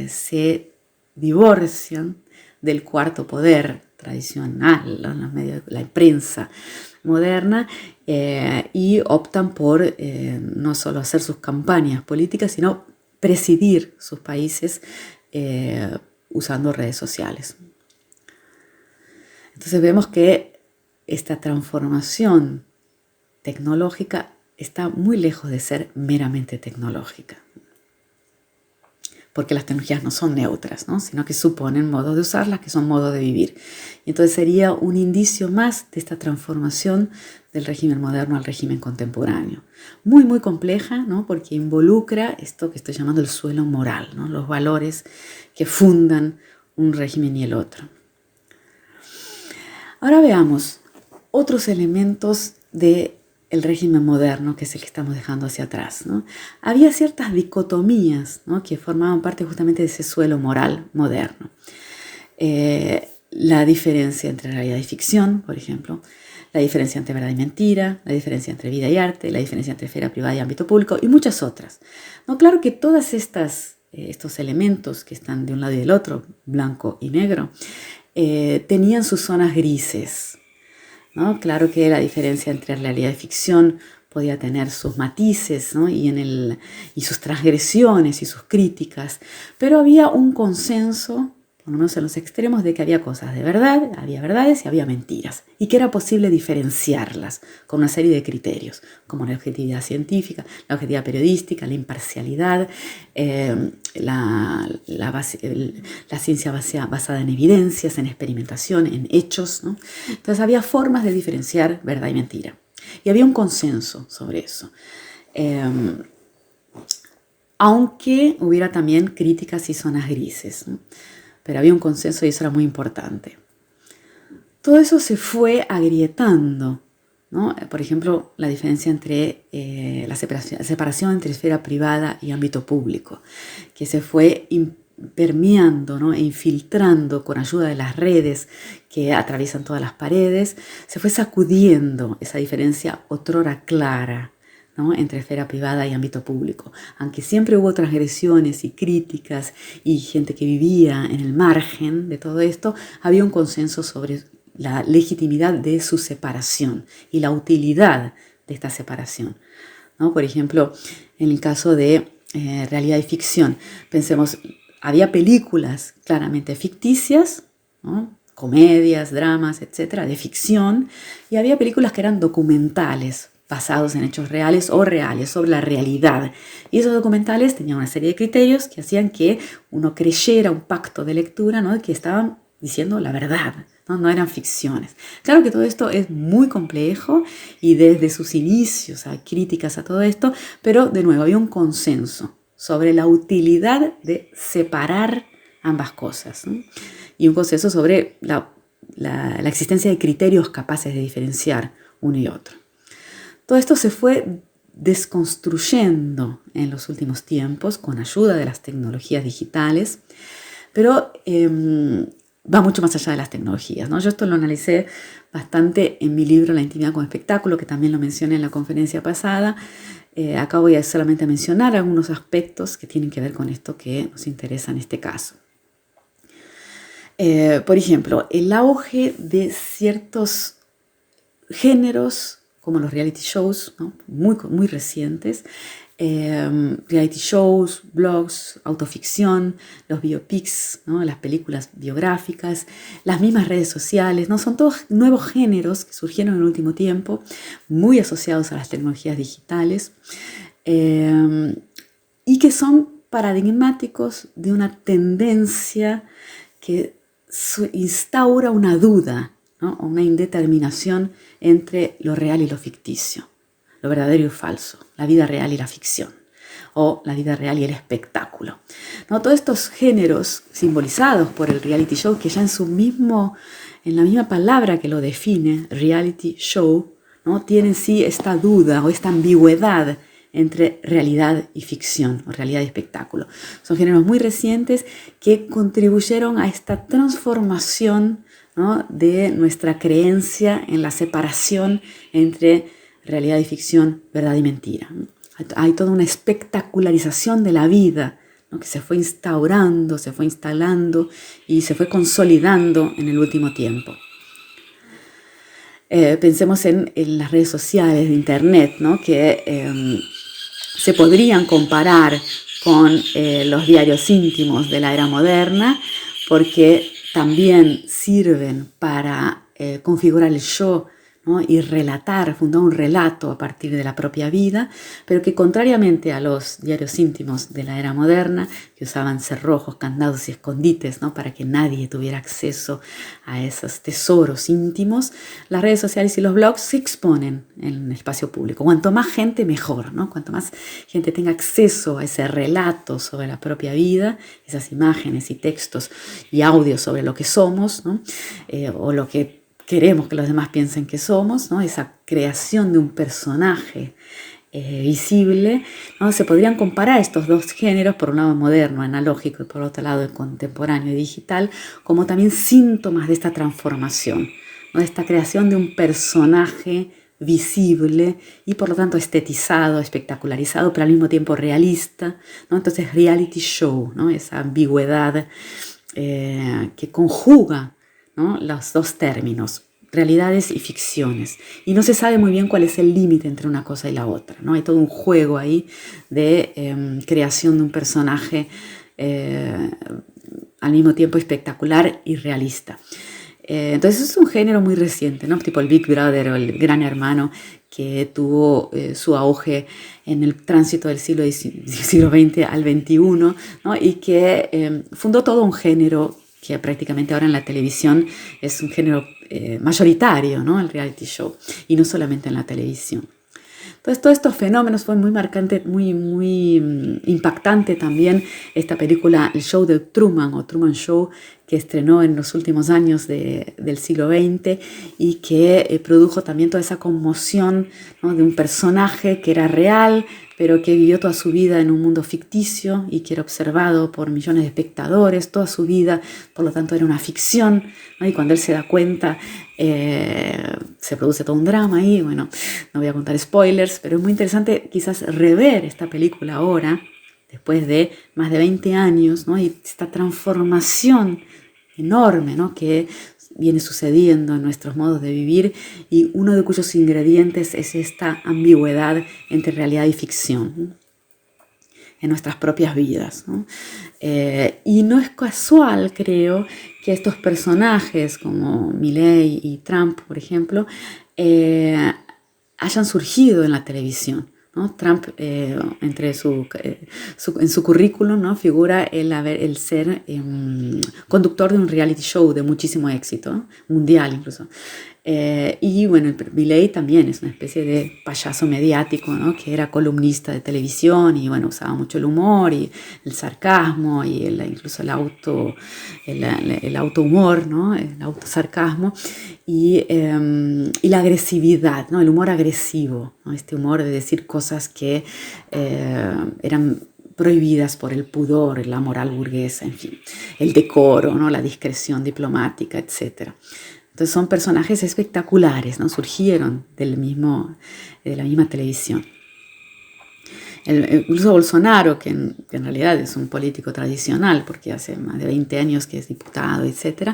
se divorcian del cuarto poder tradicional, los medios, la prensa moderna, y optan por no solo hacer sus campañas políticas, sino presidir sus países usando redes sociales. Entonces vemos que esta transformación tecnológica está muy lejos de ser meramente tecnológica, porque las tecnologías no son neutras, ¿no? Sino que suponen modos de usarlas que son modos de vivir. Y entonces sería un indicio más de esta transformación del régimen moderno al régimen contemporáneo. Muy, muy compleja, ¿no? Porque involucra esto que estoy llamando el suelo moral, ¿no? Los valores que fundan un régimen y el otro. Ahora veamos otros elementos del régimen moderno, que es el que estamos dejando hacia atrás, ¿no? Había ciertas dicotomías, ¿no? Que formaban parte justamente de ese suelo moral moderno. La diferencia entre realidad y ficción, por ejemplo, la diferencia entre verdad y mentira, la diferencia entre vida y arte, la diferencia entre esfera privada y ámbito público y muchas otras, ¿no? Claro que todas estos elementos que están de un lado y del otro, blanco y negro, tenían sus zonas grises, ¿no? Claro que la diferencia entre realidad y ficción podía tener sus matices, ¿no? y sus transgresiones y sus críticas, pero había un consenso por lo menos en los extremos, de que había cosas de verdad, había verdades y había mentiras, y que era posible diferenciarlas con una serie de criterios, como la objetividad científica, la objetividad periodística, la imparcialidad, la ciencia basada en evidencias, en experimentación, en hechos, ¿no? Entonces había formas de diferenciar verdad y mentira, y había un consenso sobre eso. Aunque hubiera también críticas y zonas grises, ¿no? Pero había un consenso y eso era muy importante. Todo eso se fue agrietando, ¿no? Por ejemplo, la diferencia entre la separación entre esfera privada y ámbito público, que se fue permeando, ¿no? E infiltrando con ayuda de las redes que atraviesan todas las paredes, se fue sacudiendo esa diferencia otrora clara, ¿no? Entre esfera privada y ámbito público. Aunque siempre hubo transgresiones y críticas y gente que vivía en el margen de todo esto, había un consenso sobre la legitimidad de su separación y la utilidad de esta separación, ¿no? Por ejemplo, en el caso de realidad y ficción, pensemos, había películas claramente ficticias, ¿no? Comedias, dramas, etcétera, de ficción, y había películas que eran documentales, basados en hechos reales o reales, sobre la realidad. Y esos documentales tenían una serie de criterios que hacían que uno creyera un pacto de lectura, ¿no? Que estaban diciendo la verdad, ¿no? No eran ficciones. Claro que todo esto es muy complejo y desde sus inicios hay críticas a todo esto, pero de nuevo había un consenso sobre la utilidad de separar ambas cosas, ¿no? Y un consenso sobre la existencia de criterios capaces de diferenciar uno y otro. Todo esto se fue desconstruyendo en los últimos tiempos con ayuda de las tecnologías digitales, pero va mucho más allá de las tecnologías, ¿no? Yo esto lo analicé bastante en mi libro La intimidad como espectáculo, que también lo mencioné en la conferencia pasada. Acá voy a solamente mencionar algunos aspectos que tienen que ver con esto que nos interesa en este caso. Por ejemplo, el auge de ciertos géneros como los reality shows, ¿no? muy recientes, reality shows, blogs, autoficción, los biopics, ¿no? Las películas biográficas, las mismas redes sociales, ¿no? Son todos nuevos géneros que surgieron en el último tiempo, muy asociados a las tecnologías digitales, y que son paradigmáticos de una tendencia que instaura una duda, ¿no? Una indeterminación entre lo real y lo ficticio, lo verdadero y falso, la vida real y la ficción, o la vida real y el espectáculo, ¿no? Todos estos géneros simbolizados por el reality show, que ya en la misma palabra que lo define, reality show, ¿no? Tienen sí esta duda o esta ambigüedad entre realidad y ficción, o realidad y espectáculo. Son géneros muy recientes que contribuyeron a esta transformación, ¿no? De nuestra creencia en la separación entre realidad y ficción, verdad y mentira. Hay toda una espectacularización de la vida, ¿no? Que se fue instaurando, se fue instalando y se fue consolidando en el último tiempo. Pensemos en las redes sociales de internet, ¿no? Que se podrían comparar con los diarios íntimos de la era moderna, porque también sirven para configurar el yo, ¿no? Y fundar un relato a partir de la propia vida, pero que contrariamente a los diarios íntimos de la era moderna, que usaban cerrojos, candados y escondites, ¿no? Para que nadie tuviera acceso a esos tesoros íntimos, las redes sociales y los blogs se exponen en el espacio público. Cuanto más gente, mejor, ¿no? Cuanto más gente tenga acceso a ese relato sobre la propia vida, esas imágenes y textos y audios sobre lo que somos, ¿no? O lo que queremos que los demás piensen que somos, ¿no? Esa creación de un personaje visible, ¿no? Se podrían comparar estos dos géneros, por un lado moderno, analógico, y por otro lado contemporáneo y digital, como también síntomas de esta transformación, ¿no? De esta creación de un personaje visible y por lo tanto estetizado, espectacularizado, pero al mismo tiempo realista, ¿no? Entonces reality show, ¿no? Esa ambigüedad que conjuga, ¿no? Los dos términos, realidades y ficciones, y no se sabe muy bien cuál es el límite entre una cosa y la otra, ¿no? Hay todo un juego ahí de creación de un personaje al mismo tiempo espectacular y realista. Entonces es un género muy reciente, ¿no? Tipo el Big Brother o el Gran Hermano, que tuvo su auge en el tránsito del siglo XX al XXI, ¿no? Y que fundó todo un género que prácticamente ahora en la televisión es un género mayoritario, ¿no? El reality show, y no solamente en la televisión. Entonces, todos estos fenómenos fue muy marcante, muy impactante también esta película, el show de Truman o Truman Show, que estrenó en los últimos años del siglo XX y que produjo también toda esa conmoción, ¿no? De un personaje que era real, pero que vivió toda su vida en un mundo ficticio y que era observado por millones de espectadores toda su vida, por lo tanto era una ficción, ¿no? Y cuando él se da cuenta, se produce todo un drama ahí. Bueno, no voy a contar spoilers, pero es muy interesante quizás rever esta película ahora, después de más de 20 años, ¿no? Y esta transformación enorme, ¿no? Que viene sucediendo en nuestros modos de vivir, y uno de cuyos ingredientes es esta ambigüedad entre realidad y ficción, ¿no? En nuestras propias vidas, ¿no? Y no es casual, creo, que estos personajes como Milei y Trump, por ejemplo, hayan surgido en la televisión, ¿no? Trump, entre en su currículum, ¿no? Figura el ser conductor de un reality show de muchísimo éxito, ¿no? Mundial incluso. Y bueno, Milei también es una especie de payaso mediático, ¿no? Que era columnista de televisión y bueno, usaba mucho el humor y el sarcasmo y incluso el autohumor, ¿no? El autosarcasmo y la agresividad, ¿no? El humor agresivo, ¿no? Este humor de decir cosas que eran prohibidas por el pudor, la moral burguesa, en fin, el decoro, ¿no? La discreción diplomática, etc. Entonces son personajes espectaculares, ¿no? Surgieron de la misma televisión. Incluso Bolsonaro, que en realidad es un político tradicional, porque hace más de 20 años que es diputado, etc.,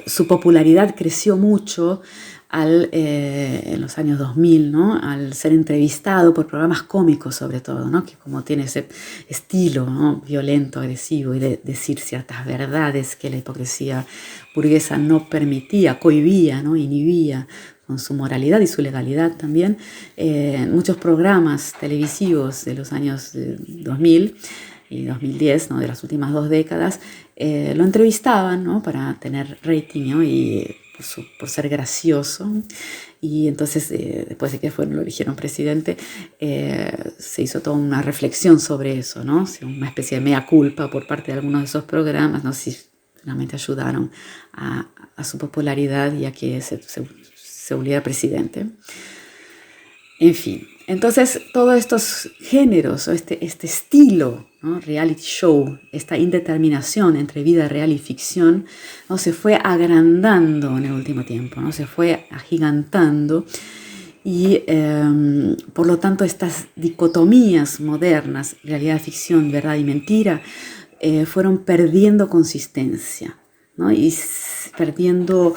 su popularidad creció mucho en los años 2000, ¿no? Al ser entrevistado por programas cómicos sobre todo, ¿no? Que como tiene ese estilo, ¿no? Violento, agresivo, y de decir ciertas verdades que la hipocresía burguesa no permitía, cohibía, ¿no? Inhibía con su moralidad y su legalidad también. Muchos programas televisivos de los años 2000 y 2010, ¿no? De las últimas 2 décadas, lo entrevistaban, ¿no? Para tener rating, ¿no? Y por ser gracioso. Y entonces, después de que lo eligieron presidente, se hizo toda una reflexión sobre eso, ¿no? Una especie de mea culpa por parte de algunos de esos programas, ¿no? Si finalmente ayudaron a su popularidad y a que se volviera presidente. En fin, entonces todos estos géneros, o este estilo, ¿no? Reality show, esta indeterminación entre vida real y ficción, ¿no? Se fue agrandando en el último tiempo, ¿no? Se fue agigantando y por lo tanto estas dicotomías modernas, realidad, ficción, verdad y mentira, fueron perdiendo consistencia, ¿no? Y perdiendo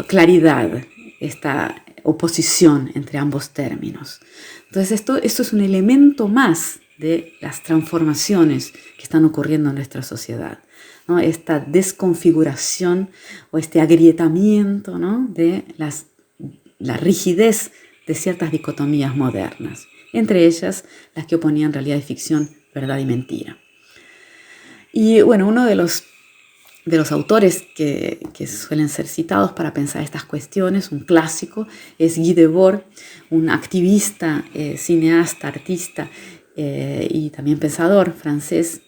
claridad, esta oposición entre ambos términos. Entonces esto es un elemento más de las transformaciones que están ocurriendo en nuestra sociedad, ¿no? Esta desconfiguración o este agrietamiento, ¿no? De la rigidez de ciertas dicotomías modernas, entre ellas las que oponían realidad y ficción, verdad y mentira. Y bueno, uno de los autores que suelen ser citados para pensar estas cuestiones, un clásico, es Guy Debord, un activista, cineasta, artista y también pensador francés,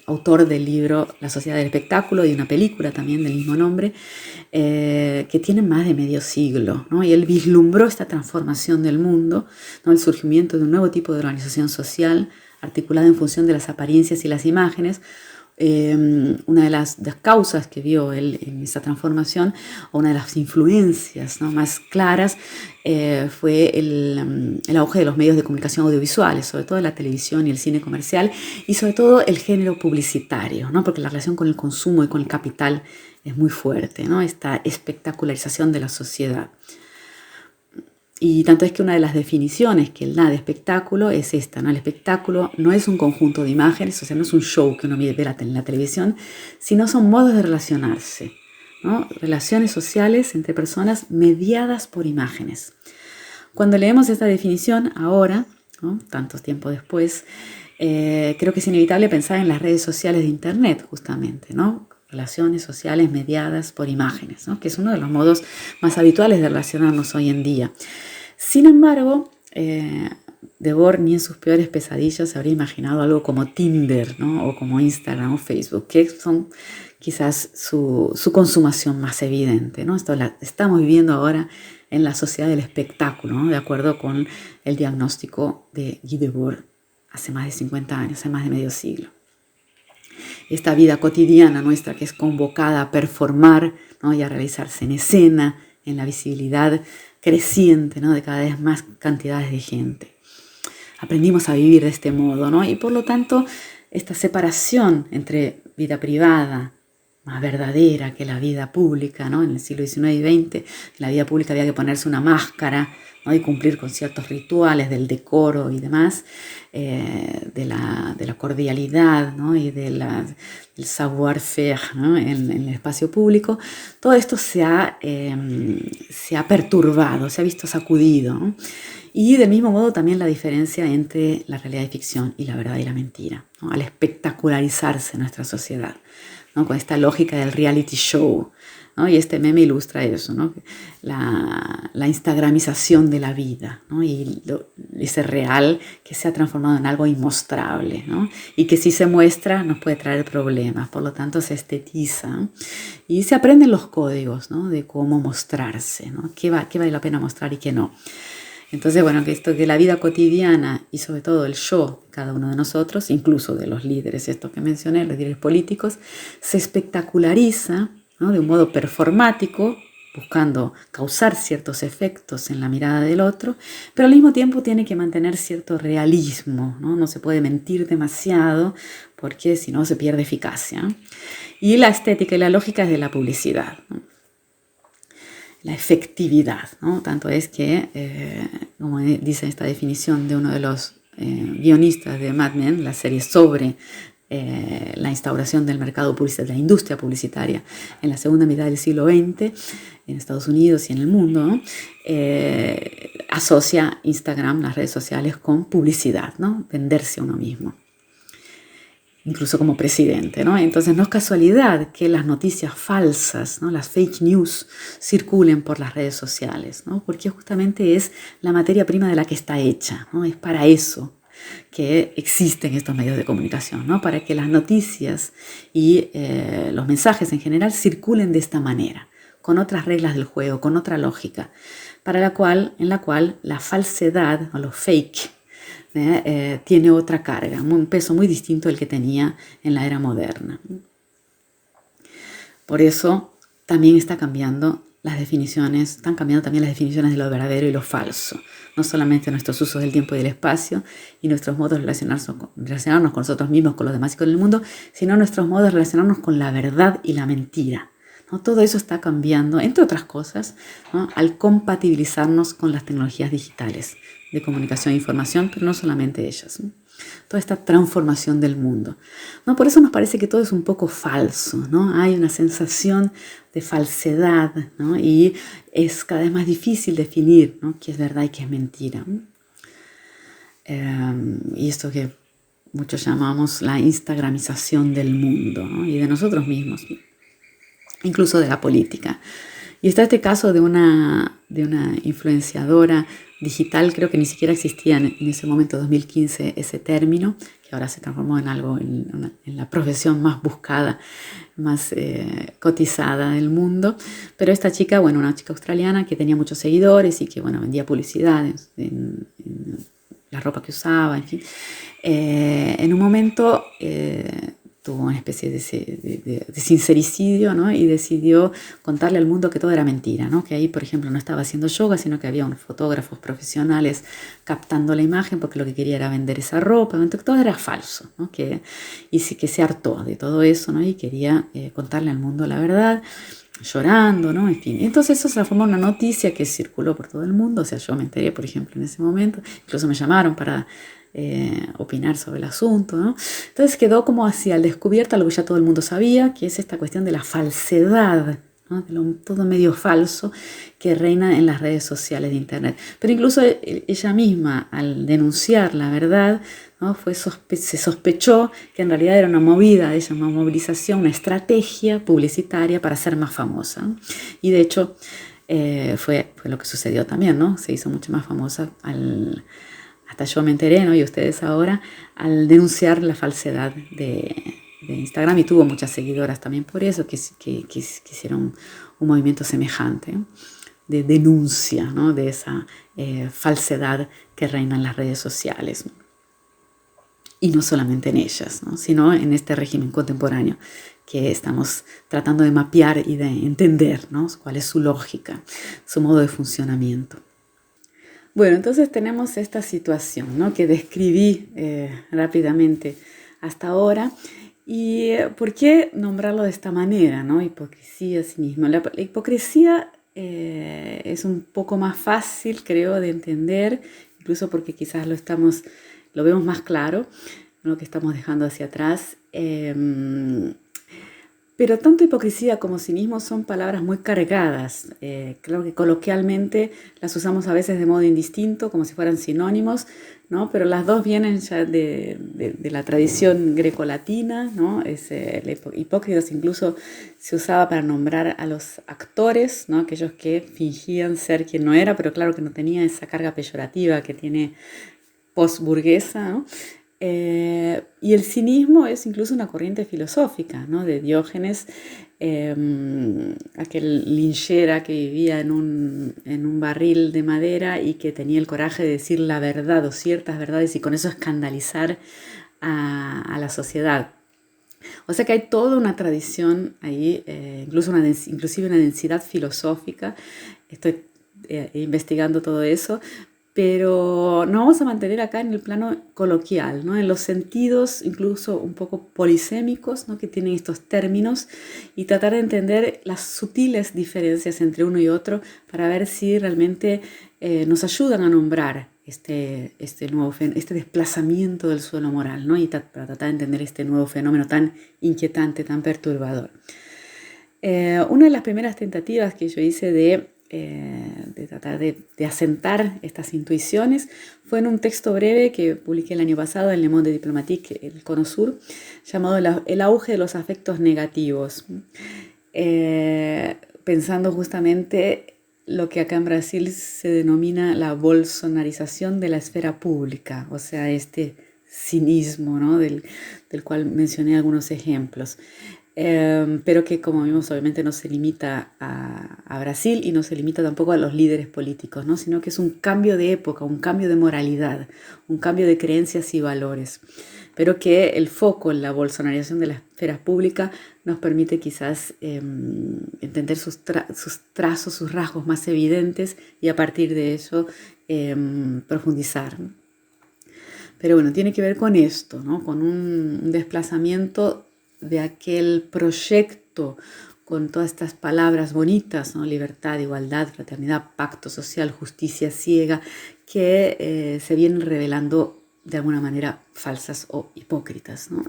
autor del libro La Sociedad del Espectáculo y una película también del mismo nombre, que tiene más de medio siglo, ¿no? Y él vislumbró esta transformación del mundo, ¿no? El surgimiento de un nuevo tipo de organización social articulada en función de las apariencias y las imágenes. Una de las causas que vio él en esa transformación, o una de las influencias, ¿no? más claras, fue el auge de los medios de comunicación audiovisuales, sobre todo la televisión y el cine comercial, y sobre todo el género publicitario, ¿no? Porque la relación con el consumo y con el capital es muy fuerte, ¿no? Esta espectacularización de la sociedad. Y tanto es que una de las definiciones que él da de espectáculo es esta, ¿no? El espectáculo no es un conjunto de imágenes, o sea, no es un show que uno ve en la televisión, sino son modos de relacionarse, ¿no? Relaciones sociales entre personas mediadas por imágenes. Cuando leemos esta definición ahora, ¿no? Tantos tiempos después, creo que es inevitable pensar en las redes sociales de Internet, justamente, ¿no? Relaciones sociales mediadas por imágenes, ¿no? Que es uno de los modos más habituales de relacionarnos hoy en día. Sin embargo, Debord ni en sus peores pesadillas se habría imaginado algo como Tinder, ¿no? O como Instagram o Facebook, que son quizás su consumación más evidente, ¿no? Esto estamos viviendo ahora en la sociedad del espectáculo, ¿no? De acuerdo con el diagnóstico de Guy Debord hace más de 50 años, hace más de medio siglo. Esta vida cotidiana nuestra que es convocada a performar, ¿no? Y a realizarse en escena, en la visibilidad creciente, ¿no? De cada vez más cantidades de gente. Aprendimos a vivir de este modo, ¿no? Y por lo tanto, esta separación entre vida privada, más verdadera que la vida pública, ¿no? En el siglo XIX y XX, en la vida pública había que ponerse una máscara, ¿no? Y cumplir con ciertos rituales del decoro y demás, de la cordialidad, ¿no? Y del savoir-faire, ¿no? En el espacio público. Todo esto se ha perturbado, se ha visto sacudido, ¿no? Y del mismo modo también la diferencia entre la realidad y ficción y la verdad y la mentira, ¿no? Al espectacularizarse nuestra sociedad, ¿no? Con esta lógica del reality show, ¿no? Y este meme ilustra eso, ¿no? La instagramización de la vida, ¿no? Y ese real que se ha transformado en algo inmostrable, ¿no? Y que si se muestra nos puede traer problemas, por lo tanto se estetiza, ¿no? Y se aprenden los códigos, ¿no? De cómo mostrarse, ¿no? Qué vale la pena mostrar y qué no. Entonces, bueno, que la vida cotidiana y sobre todo el yo de cada uno de nosotros, incluso de los líderes, estos que mencioné, los líderes políticos, se espectaculariza, ¿no? De un modo performático, buscando causar ciertos efectos en la mirada del otro, pero al mismo tiempo tiene que mantener cierto realismo, ¿no? No se puede mentir demasiado porque si no se pierde eficacia, ¿no? Y la estética y la lógica es de la publicidad, ¿no? La efectividad, ¿no? Tanto es que, como dice esta definición de uno de los guionistas de Mad Men, la serie sobre la instauración del mercado publicitario, de la industria publicitaria en la segunda mitad del siglo XX en Estados Unidos y en el mundo, ¿no? Asocia Instagram, las redes sociales, con publicidad, ¿no? Venderse a uno mismo, incluso como presidente, ¿no? Entonces no es casualidad que las noticias falsas, ¿no? Las fake news circulen por las redes sociales, ¿no? Porque justamente es la materia prima de la que está hecha, ¿no? Es para eso que existen estos medios de comunicación, ¿no? Para que las noticias y los mensajes en general circulen de esta manera, con otras reglas del juego, con otra lógica, en la cual la falsedad o los fake tiene otra carga, un peso muy distinto al que tenía en la era moderna. Por eso también están cambiando también las definiciones de lo verdadero y lo falso, no solamente nuestros usos del tiempo y del espacio y nuestros modos de relacionarnos con nosotros mismos, con los demás y con el mundo, sino nuestros modos de relacionarnos con la verdad y la mentira, ¿no? Todo eso está cambiando, entre otras cosas, ¿no? Al compatibilizarnos con las tecnologías digitales de comunicación e información, pero no solamente ellas, ¿no? Toda esta transformación del mundo, ¿no? Por eso nos parece que todo es un poco falso, ¿no? Hay una sensación de falsedad, ¿no? Y es cada vez más difícil definir, ¿no? Qué es verdad y qué es mentira, ¿no? Y esto que muchos llamamos la instagramización del mundo, ¿no? Y de nosotros mismos, incluso de la política. Y está este caso de una influenciadora digital, creo que ni siquiera existía en ese momento, 2015, ese término, que ahora se transformó en algo, en la profesión más buscada, más cotizada del mundo. Pero esta chica, bueno, una chica australiana que tenía muchos seguidores y que, bueno, vendía publicidad en la ropa que usaba, en fin. En un momento tuvo una especie de sincericidio, ¿no? Y decidió contarle al mundo que todo era mentira, ¿no? Que ahí, por ejemplo, no estaba haciendo yoga, sino que había unos fotógrafos profesionales captando la imagen porque lo que quería era vender esa ropa, entonces todo era falso, ¿no? Que se hartó de todo eso, ¿no? Y quería contarle al mundo la verdad. llorando, ¿no? En fin. Entonces eso se transformó en una noticia que circuló por todo el mundo. O sea, yo me enteré, por ejemplo, en ese momento. Incluso me llamaron para opinar sobre el asunto, ¿no? Entonces quedó como así al descubierto algo que ya todo el mundo sabía, que es esta cuestión de la falsedad, ¿no? De todo medio falso que reina en las redes sociales de Internet. Pero incluso ella misma, al denunciar la verdad, ¿no? Se sospechó que en realidad era una movida, una movilización, una estrategia publicitaria para ser más famosa, ¿no? Y de hecho fue lo que sucedió también, ¿no? Se hizo mucho más famosa hasta yo me enteré, ¿no? Y ustedes ahora, al denunciar la falsedad de Instagram, y tuvo muchas seguidoras también por eso, que hicieron un movimiento semejante, ¿no? De denuncia, ¿no? De esa falsedad que reina en las redes sociales. Y no solamente en ellas, ¿no? Sino en este régimen contemporáneo que estamos tratando de mapear y de entender, ¿no? Cuál es su lógica, su modo de funcionamiento. Bueno, entonces tenemos esta situación, ¿no? Que describí rápidamente hasta ahora. ¿Y por qué nombrarlo de esta manera, ¿no? Hipocresía a sí mismo. La hipocresía es un poco más fácil, creo, de entender, incluso porque quizás lo vemos más claro, lo que estamos dejando hacia atrás. Pero tanto hipocresía como cinismo son palabras muy cargadas. Creo que coloquialmente las usamos a veces de modo indistinto, como si fueran sinónimos, ¿no? Pero las dos vienen ya de la tradición grecolatina, ¿no? Hipócritas incluso se usaba para nombrar a los actores, ¿no? Aquellos que fingían ser quien no era, pero claro que no tenía esa carga peyorativa que tiene postburguesa, ¿no? Y el cinismo es incluso una corriente filosófica, ¿no? De Diógenes, aquel linchera que vivía en un barril de madera y que tenía el coraje de decir la verdad o ciertas verdades y con eso escandalizar a la sociedad. O sea que hay toda una tradición ahí, inclusive una densidad filosófica. Estoy investigando todo eso, pero nos vamos a mantener acá en el plano coloquial, ¿no? En los sentidos incluso un poco polisémicos, ¿no? Que tienen estos términos y tratar de entender las sutiles diferencias entre uno y otro para ver si realmente nos ayudan a nombrar este desplazamiento del suelo moral, ¿no? Y para tratar de entender este nuevo fenómeno tan inquietante, tan perturbador. Una de las primeras tentativas que yo hice de tratar de asentar estas intuiciones fue en un texto breve que publiqué el año pasado en Le Monde Diplomatique, el Cono Sur, llamado El auge de los afectos negativos, pensando justamente lo que acá en Brasil se denomina la bolsonarización de la esfera pública, o sea, este cinismo, ¿no? del cual mencioné algunos ejemplos. Pero que, como vimos, obviamente no se limita a Brasil y no se limita tampoco a los líderes políticos, ¿no? Sino que es un cambio de época, un cambio de moralidad, un cambio de creencias y valores, pero que el foco en la bolsonarización de la esfera pública nos permite quizás entender sus trazos, sus rasgos más evidentes y a partir de eso profundizar. Pero bueno, tiene que ver con esto, ¿no? Con un desplazamiento de aquel proyecto con todas estas palabras bonitas, ¿no? Libertad, igualdad, fraternidad, pacto social, justicia ciega, que se vienen revelando de alguna manera falsas o hipócritas, ¿no?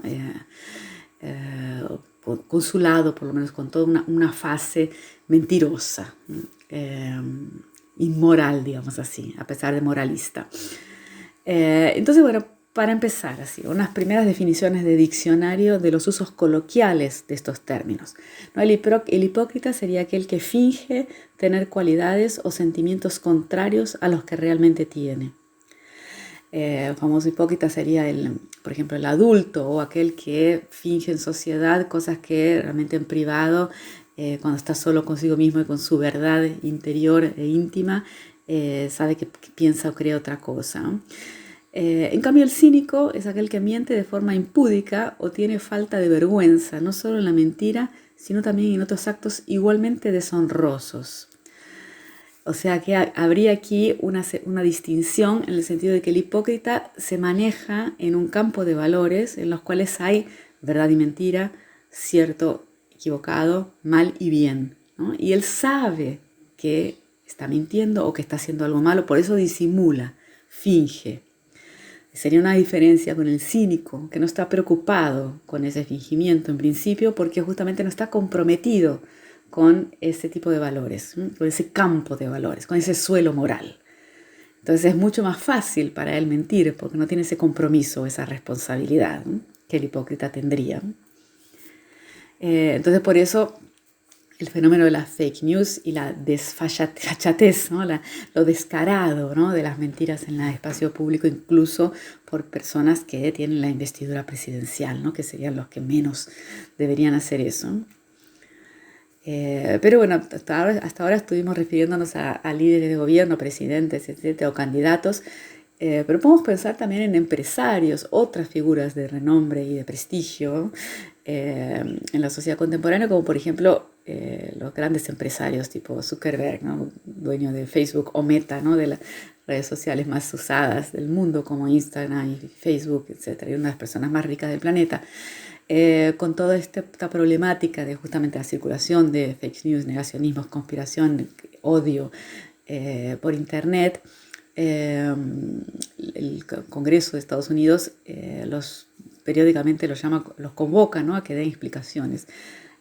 Con su lado, por lo menos con toda una fase mentirosa, inmoral, digamos así, a pesar de moralista. Entonces, bueno, para empezar, así, unas primeras definiciones de diccionario de los usos coloquiales de estos términos, ¿no? El hipócrita sería aquel que finge tener cualidades o sentimientos contrarios a los que realmente tiene. El famoso hipócrita sería, por ejemplo, el adulto o aquel que finge en sociedad cosas que realmente en privado, cuando está solo consigo mismo y con su verdad interior e íntima, sabe que piensa o cree otra cosa, ¿no? En cambio, el cínico es aquel que miente de forma impúdica o tiene falta de vergüenza, no solo en la mentira, sino también en otros actos igualmente deshonrosos. O sea que habría aquí una distinción en el sentido de que el hipócrita se maneja en un campo de valores en los cuales hay verdad y mentira, cierto, equivocado, mal y bien. ¿no? Y él sabe que está mintiendo o que está haciendo algo malo, por eso disimula, finge. Sería una diferencia con el cínico, que no está preocupado con ese fingimiento en principio porque justamente no está comprometido con ese tipo de valores, con ese campo de valores, con ese suelo moral. Entonces es mucho más fácil para él mentir porque no tiene ese compromiso, esa responsabilidad que el hipócrita tendría. Entonces por eso el fenómeno de las fake news y la desfachatez, ¿no? Lo descarado, ¿no? De las mentiras en el espacio público, incluso por personas que tienen la investidura presidencial, ¿no? Que serían los que menos deberían hacer eso. Pero bueno, hasta ahora estuvimos refiriéndonos a líderes de gobierno, presidentes, etcétera, o candidatos, pero podemos pensar también en empresarios, otras figuras de renombre y de prestigio en la sociedad contemporánea, como por ejemplo los grandes empresarios tipo Zuckerberg, ¿no? Dueño de Facebook, o Meta, ¿no? De las redes sociales más usadas del mundo como Instagram y Facebook, etcétera, y una de las personas más ricas del planeta. Con toda esta problemática de justamente la circulación de fake news, negacionismos, conspiración, odio por internet, el Congreso de Estados Unidos periódicamente los convoca, ¿no? A que den explicaciones.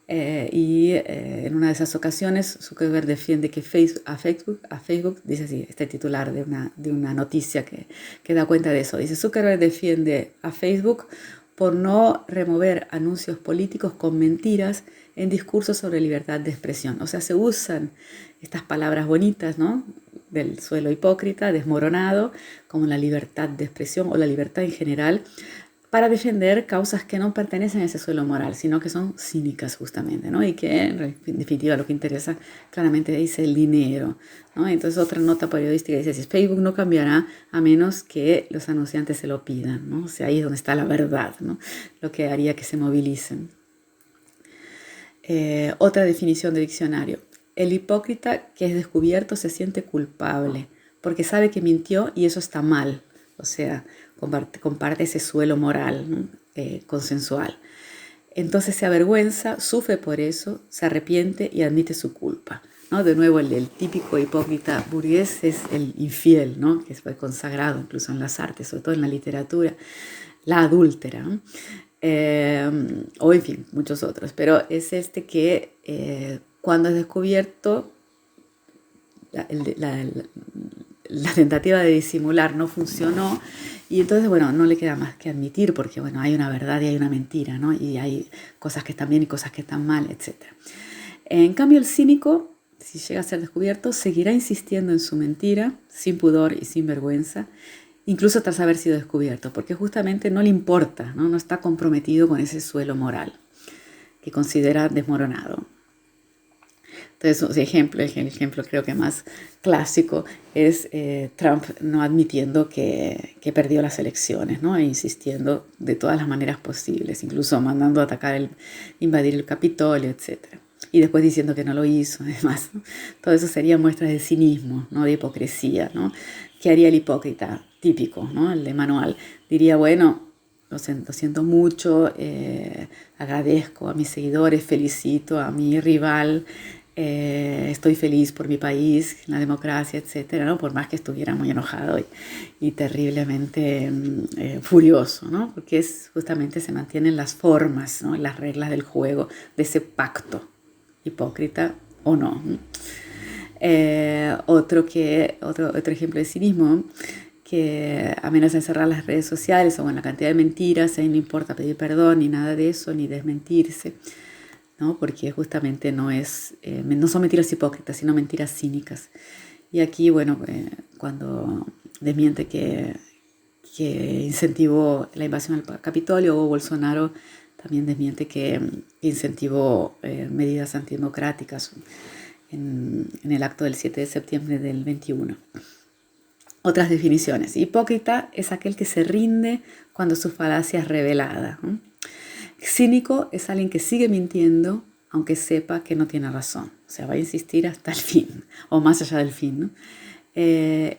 En una de esas ocasiones Zuckerberg defiende que a Facebook, dice así, este titular de una noticia que da cuenta de eso, dice: Zuckerberg defiende a Facebook por no remover anuncios políticos con mentiras en discursos sobre libertad de expresión. O sea, se usan estas palabras bonitas, ¿no? Del suelo hipócrita, desmoronado, como la libertad de expresión o la libertad en general, para defender causas que no pertenecen a ese suelo moral, sino que son cínicas justamente, ¿no? Y que en definitiva lo que interesa claramente es el dinero, ¿no? Entonces otra nota periodística dice: si Facebook no cambiará a menos que los anunciantes se lo pidan, ¿no? O sea, ahí es donde está la verdad, ¿no? Lo que haría que se movilicen. Otra definición de diccionario: el hipócrita que es descubierto se siente culpable porque sabe que mintió y eso está mal. O sea, comparte ese suelo moral, ¿no? Consensual. Entonces se avergüenza, sufre por eso, se arrepiente y admite su culpa, ¿no? De nuevo, el típico hipócrita burgués es el infiel, ¿no? Que fue consagrado incluso en las artes, sobre todo en la literatura, la adúltera, ¿no? O en fin, muchos otros. Pero es este que cuando es descubierto, la tentativa de disimular no funcionó y entonces, bueno, no le queda más que admitir porque, bueno, hay una verdad y hay una mentira, ¿no? Y hay cosas que están bien y cosas que están mal, etc. En cambio, el cínico, si llega a ser descubierto, seguirá insistiendo en su mentira, sin pudor y sin vergüenza, incluso tras haber sido descubierto, porque justamente no le importa, ¿no? No está comprometido con ese suelo moral que considera desmoronado. Entonces, el ejemplo creo que más clásico es Trump no admitiendo que perdió las elecciones, ¿no? E insistiendo de todas las maneras posibles, incluso mandando a invadir el Capitolio, etc. Y después diciendo que no lo hizo, además, ¿no? Todo eso sería muestras de cinismo, ¿no? De hipocresía, ¿no? ¿Qué haría el hipócrita típico, ¿no? El de manual? Diría: bueno, lo siento mucho, agradezco a mis seguidores, felicito a mi rival, estoy feliz por mi país, la democracia, etcétera, ¿no? Por más que estuviera muy enojado y terriblemente furioso, ¿no? Porque justamente se mantienen las formas, ¿no? Las reglas del juego de ese pacto, hipócrita o no. Otro ejemplo de cinismo, que amenaza cerrar las redes sociales o en la cantidad de mentiras, ahí no importa pedir perdón ni nada de eso, ni desmentirse, ¿no? Porque justamente no son mentiras hipócritas, sino mentiras cínicas. Y aquí, bueno, cuando desmiente que incentivó la invasión al Capitolio, o Bolsonaro también desmiente que incentivó medidas antidemocráticas en el acto del 7 de septiembre del 21. Otras definiciones: hipócrita es aquel que se rinde cuando su falacia es revelada, ¿no? Cínico es alguien que sigue mintiendo aunque sepa que no tiene razón, o sea, va a insistir hasta el fin o más allá del fin, ¿no?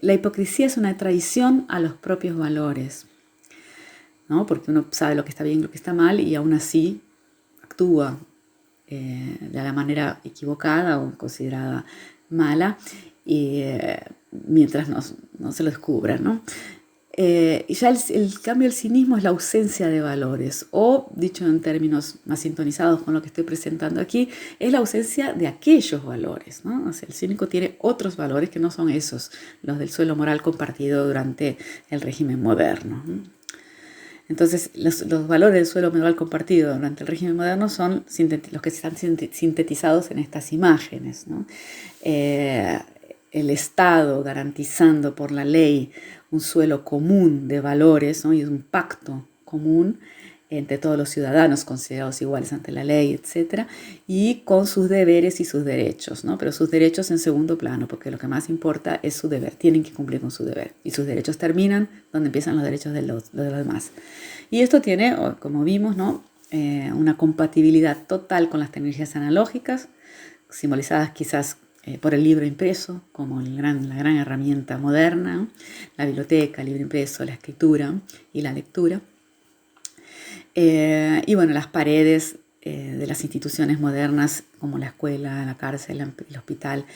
La hipocresía es una traición a los propios valores, ¿no? Porque uno sabe lo que está bien y lo que está mal y aún así actúa de la manera equivocada o considerada mala, y mientras no se lo descubran, ¿no? Y ya el cambio del cinismo es la ausencia de valores, o dicho en términos más sintonizados con lo que estoy presentando aquí, es la ausencia de aquellos valores, ¿no? O sea, el cínico tiene otros valores que no son esos, los del suelo moral compartido durante el régimen moderno, ¿no? Entonces, los valores del suelo moral compartido durante el régimen moderno son los que están sintetizados en estas imágenes, ¿no? El Estado garantizando por la ley un suelo común de valores, ¿no? Y un pacto común entre todos los ciudadanos considerados iguales ante la ley, etc., y con sus deberes y sus derechos, ¿no? Pero sus derechos en segundo plano, porque lo que más importa es su deber, tienen que cumplir con su deber, y sus derechos terminan donde empiezan los derechos de los demás. Y esto tiene, como vimos, ¿no? Una compatibilidad total con las tecnologías analógicas, simbolizadas quizás por el libro impreso, como la gran herramienta moderna, ¿no? La biblioteca, el libro impreso, la escritura y la lectura. Y bueno, las paredes de las instituciones modernas, como la escuela, la cárcel, el hospital,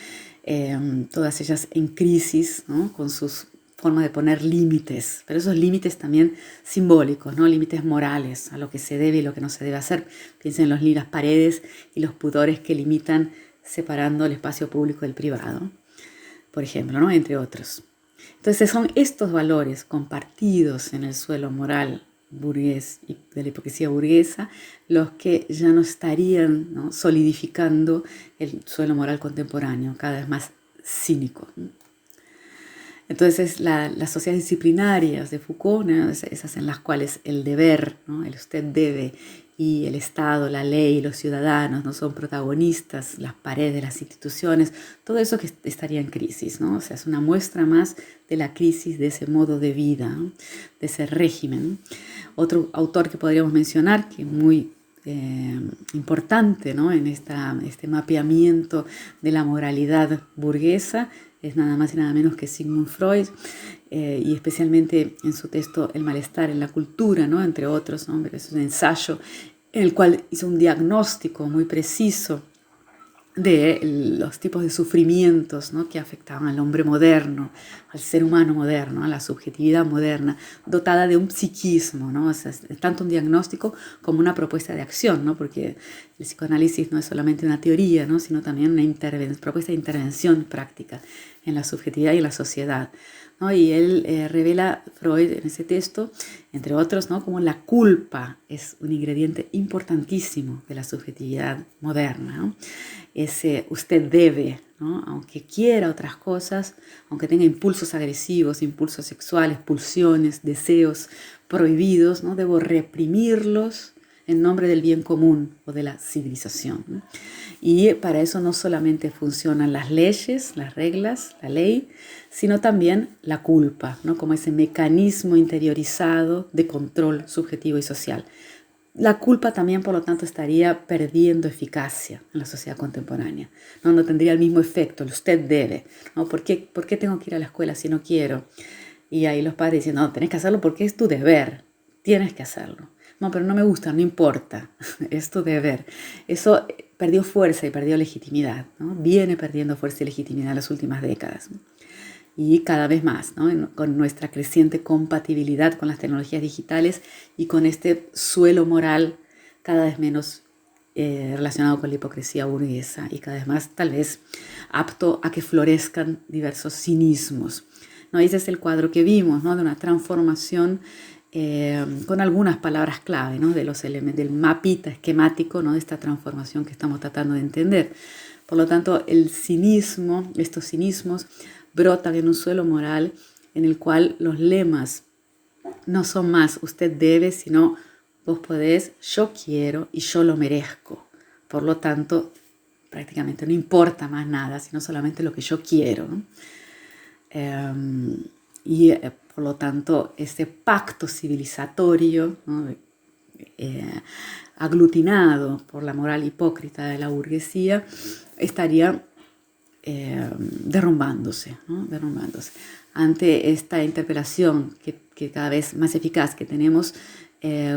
todas ellas en crisis, ¿no? Con sus formas de poner límites, pero esos límites también simbólicos, ¿no? Límites morales a lo que se debe y lo que no se debe hacer. Piensen en las paredes y los pudores que limitan separando el espacio público del privado, por ejemplo, ¿no? Entre otros. Entonces son estos valores compartidos en el suelo moral burgués y de la hipocresía burguesa los que ya no estarían, ¿no? Solidificando el suelo moral contemporáneo, cada vez más cínico. Entonces las sociedades disciplinarias de Foucault, ¿no? Esas en las cuales el deber, ¿no? El usted debe, y el Estado, la ley, los ciudadanos no son protagonistas, las paredes, las instituciones, todo eso que estaría en crisis, ¿no? O sea, es una muestra más de la crisis de ese modo de vida, ¿no? De ese régimen. Otro autor que podríamos mencionar, que es muy importante, ¿no? En este mapeamiento de la moralidad burguesa, es nada más y nada menos que Sigmund Freud, y especialmente en su texto El malestar en la cultura, ¿no? Entre otros, ¿no? Es un ensayo en el cual hizo un diagnóstico muy preciso de los tipos de sufrimientos, ¿no? Que afectaban al hombre moderno, al ser humano moderno, a la subjetividad moderna, dotada de un psiquismo, ¿no? O sea, es tanto un diagnóstico como una propuesta de acción, ¿no? Porque el psicoanálisis no es solamente una teoría, ¿no? Sino también una propuesta de intervención práctica en la subjetividad y en la sociedad, ¿no? Y él revela, Freud, en ese texto, entre otros, ¿no? Como la culpa es un ingrediente importantísimo de la subjetividad moderna, ¿no? Ese usted debe, ¿no? Aunque quiera otras cosas, aunque tenga impulsos agresivos, impulsos sexuales, pulsiones, deseos prohibidos, ¿no? Debo reprimirlos en nombre del bien común o de la civilización, ¿no? Y para eso no solamente funcionan las leyes, las reglas, la ley, sino también la culpa, ¿no? Como ese mecanismo interiorizado de control subjetivo y social. La culpa también, por lo tanto, estaría perdiendo eficacia en la sociedad contemporánea. No tendría el mismo efecto, el usted debe, ¿no? ¿Por qué tengo que ir a la escuela si no quiero? Y ahí los padres dicen, no, tenés que hacerlo porque es tu deber, tienes que hacerlo. No, pero no me gusta, no importa, es tu deber. Eso perdió fuerza y perdió legitimidad, ¿no? Viene perdiendo fuerza y legitimidad en las últimas décadas, ¿no? Y cada vez más, ¿no? Con nuestra creciente compatibilidad con las tecnologías digitales y con este suelo moral cada vez menos relacionado con la hipocresía burguesa y cada vez más tal vez apto a que florezcan diversos cinismos, ¿no? Ese es el cuadro que vimos, ¿no? De una transformación con algunas palabras clave, ¿no? De los elementos del mapita esquemático, ¿no? De esta transformación que estamos tratando de entender. Por lo tanto, el cinismo, estos cinismos brotan en un suelo moral en el cual los lemas no son más usted debe, sino vos podés, yo quiero y yo lo merezco. Por lo tanto, prácticamente no importa más nada, sino solamente lo que yo quiero, ¿no? Por lo tanto, ese pacto civilizatorio, ¿no? Aglutinado por la moral hipócrita de la burguesía, estaría derrumbándose, ¿no? Derrumbándose. Ante esta interpelación que cada vez más eficaz que tenemos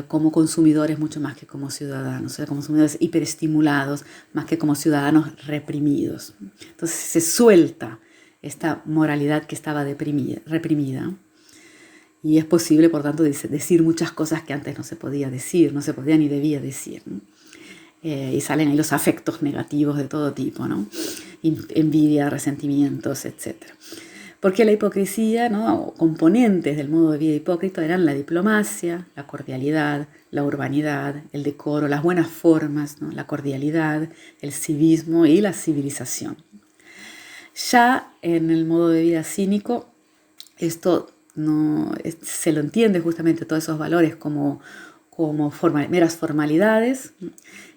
como consumidores mucho más que como ciudadanos, o sea, como consumidores hiperestimulados más que como ciudadanos reprimidos. Entonces se suelta esta moralidad que estaba reprimida, y es posible, por tanto, decir muchas cosas que antes no se podía decir, no se podía ni debía decir, ¿no? Y salen ahí los afectos negativos de todo tipo, ¿no? Envidia, resentimientos, etc. Porque la hipocresía, ¿no? Componentes del modo de vida hipócrita eran la diplomacia, la cordialidad, la urbanidad, el decoro, las buenas formas, ¿no? La cordialidad, el civismo y la civilización. Ya en el modo de vida cínico, esto no se lo entiende justamente todos esos valores como meras formalidades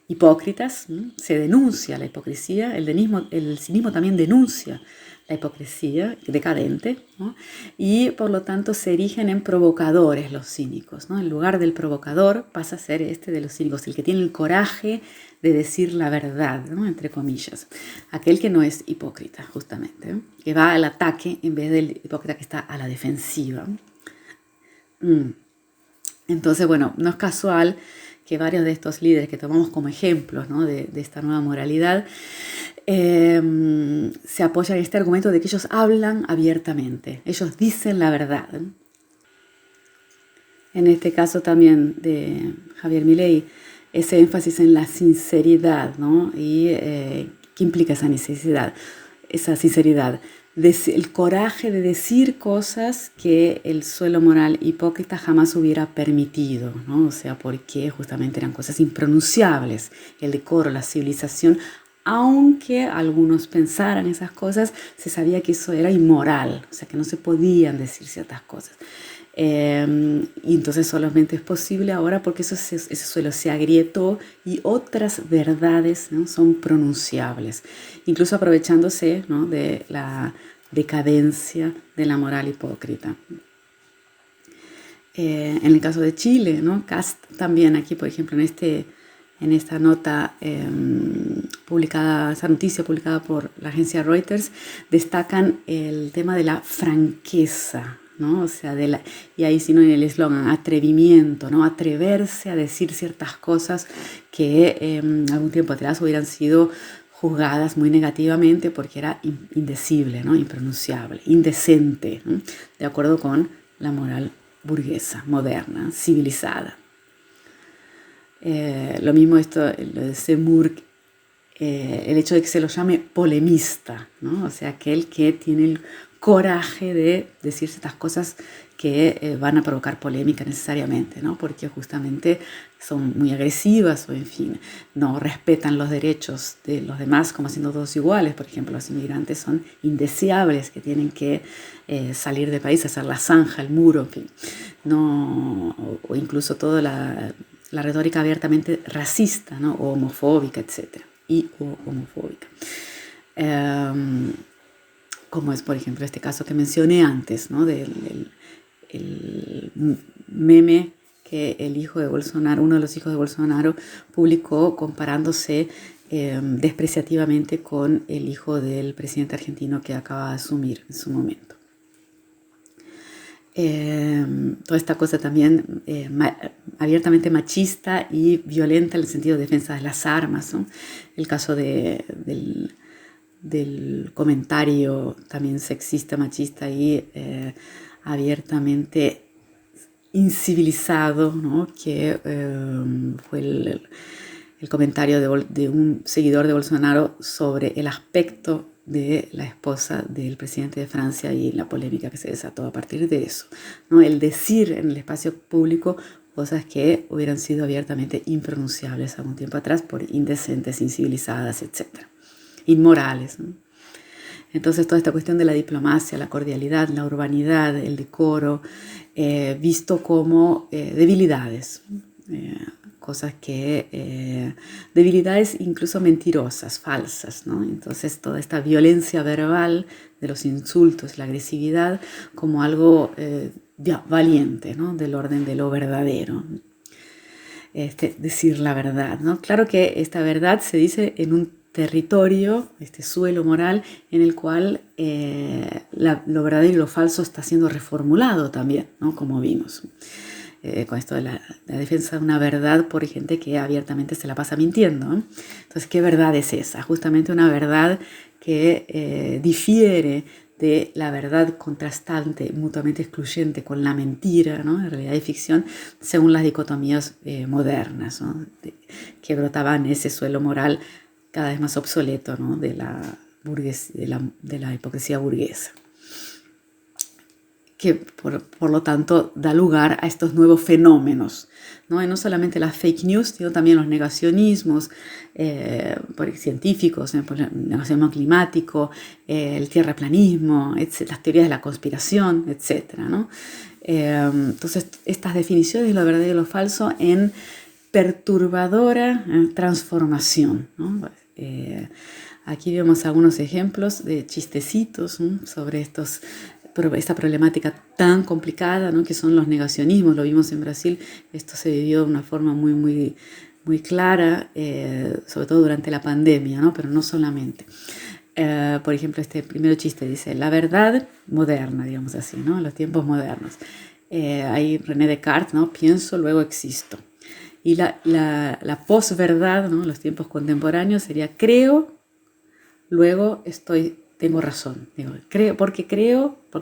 hipócritas. Se denuncia la hipocresía, el cinismo también denuncia la hipocresía decadente, ¿no? Y por lo tanto se erigen en provocadores los cínicos, ¿no? En lugar del provocador pasa a ser de los cínicos, el que tiene el coraje de decir la verdad, ¿no? Entre comillas, aquel que no es hipócrita justamente, ¿no? Que va al ataque en vez del hipócrita que está a la defensiva. Entonces, bueno, no es casual que varios de estos líderes que tomamos como ejemplos, ¿no? de esta nueva moralidad se apoyan en este argumento de que ellos hablan abiertamente, ellos dicen la verdad. En este caso también de Javier Milei, ese énfasis en la sinceridad, ¿no? Y ¿qué implica esa necesidad? Esa sinceridad, el coraje de decir cosas que el suelo moral hipócrita jamás hubiera permitido, ¿no? O sea, porque justamente eran cosas impronunciables, el decoro, la civilización. Aunque algunos pensaran esas cosas, se sabía que eso era inmoral, o sea, que no se podían decir ciertas cosas. Y entonces solamente es posible ahora porque ese suelo se agrietó y otras verdades, ¿no? Son pronunciables, incluso aprovechándose, ¿no? De la decadencia de la moral hipócrita. En el caso de Chile, ¿no? Kast también aquí, por ejemplo, en esta nota publicada, esa noticia publicada por la agencia Reuters, destacan el tema de la franqueza, ¿no? O sea, y ahí sí, ¿no? En el eslogan, atrevimiento, ¿no? Atreverse a decir ciertas cosas que algún tiempo atrás hubieran sido juzgadas muy negativamente porque era indecible, ¿no? Impronunciable, indecente, ¿no? De acuerdo con la moral burguesa, moderna, civilizada. Lo mismo lo de Zemmour, el hecho de que se lo llame polemista, ¿no? O sea, aquel que tiene el coraje de decir ciertas cosas que van a provocar polémica necesariamente, ¿no? Porque justamente son muy agresivas o, en fin, no respetan los derechos de los demás como siendo todos iguales. Por ejemplo, los inmigrantes son indeseables, que tienen que salir del país, hacer la zanja, el muro, en fin. No, o incluso toda la retórica abiertamente racista, ¿no? O homofóbica, etc. O homofóbica. Como es, por ejemplo, este caso que mencioné antes, ¿no? Del el meme que el hijo de Bolsonaro, uno de los hijos de Bolsonaro, publicó comparándose despreciativamente con el hijo del presidente argentino que acaba de asumir en su momento. Toda esta cosa también abiertamente machista y violenta en el sentido de defensa de las armas, ¿no? El caso del comentario también sexista, machista y abiertamente incivilizado, ¿no? Que fue el comentario de un seguidor de Bolsonaro sobre el aspecto de la esposa del presidente de Francia y la polémica que se desató a partir de eso, ¿no? El decir en el espacio público cosas que hubieran sido abiertamente impronunciables algún tiempo atrás por indecentes, incivilizadas, etc. Inmorales, ¿no? Entonces toda esta cuestión de la diplomacia, la cordialidad, la urbanidad, el decoro, visto como debilidades, cosas que, debilidades incluso mentirosas, falsas, ¿no? Entonces toda esta violencia verbal de los insultos, la agresividad, como algo valiente, ¿no? Del orden de lo verdadero. Decir la verdad, ¿no? Claro que esta verdad se dice en un territorio, este suelo moral en el cual lo verdadero y lo falso está siendo reformulado también, ¿no? Como vimos. con esto de la defensa de una verdad por gente que abiertamente se la pasa mintiendo, ¿no? Entonces, ¿qué verdad es esa? Justamente una verdad que difiere de la verdad contrastante, mutuamente excluyente con la mentira, ¿no? En realidad y ficción, según las dicotomías modernas, ¿no? Que brotaban ese suelo moral cada vez más obsoleto, ¿no? de la hipocresía burguesa, que por lo tanto da lugar a estos nuevos fenómenos, ¿no? Y no solamente las fake news, sino también los negacionismos científicos, por el negacionismo climático, el tierraplanismo, las teorías de la conspiración, etc., ¿no? Entonces, estas definiciones de lo verdadero y lo falso en perturbadora transformación, ¿no? Aquí vemos algunos ejemplos de chistecitos, ¿no? Sobre esta problemática tan complicada, ¿no? Que son los negacionismos. Lo vimos en Brasil, esto se vivió de una forma muy clara, sobre todo durante la pandemia, ¿no? Pero no solamente. Por ejemplo, este primero chiste dice, la verdad moderna, digamos así, ¿no? Los tiempos modernos. Ahí René Descartes, ¿no? Pienso, luego existo. Y la posverdad, ¿no? Los tiempos contemporáneos sería creo, luego tengo razón. Digo, porque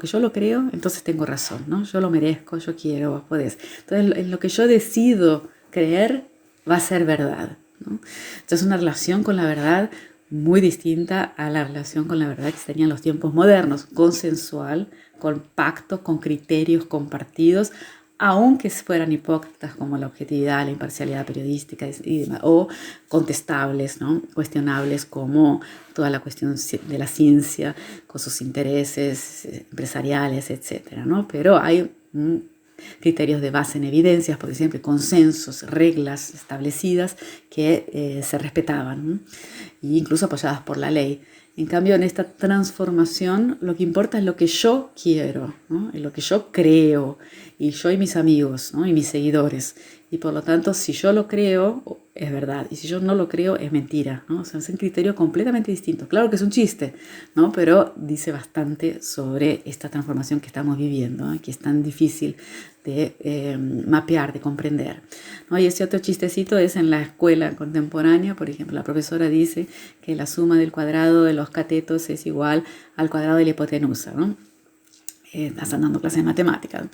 yo lo creo, entonces tengo razón, ¿no? Yo lo merezco, yo quiero, vos podés. Entonces, en lo que yo decido creer va a ser verdad, ¿no? Entonces, una relación con la verdad muy distinta a la relación con la verdad que se tenía en los tiempos modernos, consensual, con pacto, con criterios compartidos, aunque fueran hipócritas como la objetividad, la imparcialidad periodística y demás, o contestables, ¿no? Cuestionables como toda la cuestión de la ciencia con sus intereses empresariales, etcétera, ¿no? Pero hay criterios de base en evidencias, por ejemplo, consensos, reglas establecidas que se respetaban, ¿no? E incluso apoyadas por la ley. En cambio, en esta transformación, lo que importa es lo que yo quiero, ¿no? Es lo que yo creo, y yo y mis amigos, ¿no? Y mis seguidores. Y por lo tanto, si yo lo creo, es verdad. Y si yo no lo creo, es mentira, ¿no? O sea, es un criterio completamente distinto. Claro que es un chiste, ¿no? Pero dice bastante sobre esta transformación que estamos viviendo, ¿no? Que es tan difícil de mapear, de comprender, ¿no? Y ese otro chistecito es en la escuela contemporánea. Por ejemplo, la profesora dice que la suma del cuadrado de los catetos es igual al cuadrado de la hipotenusa, ¿no? Están dando clases de matemáticas.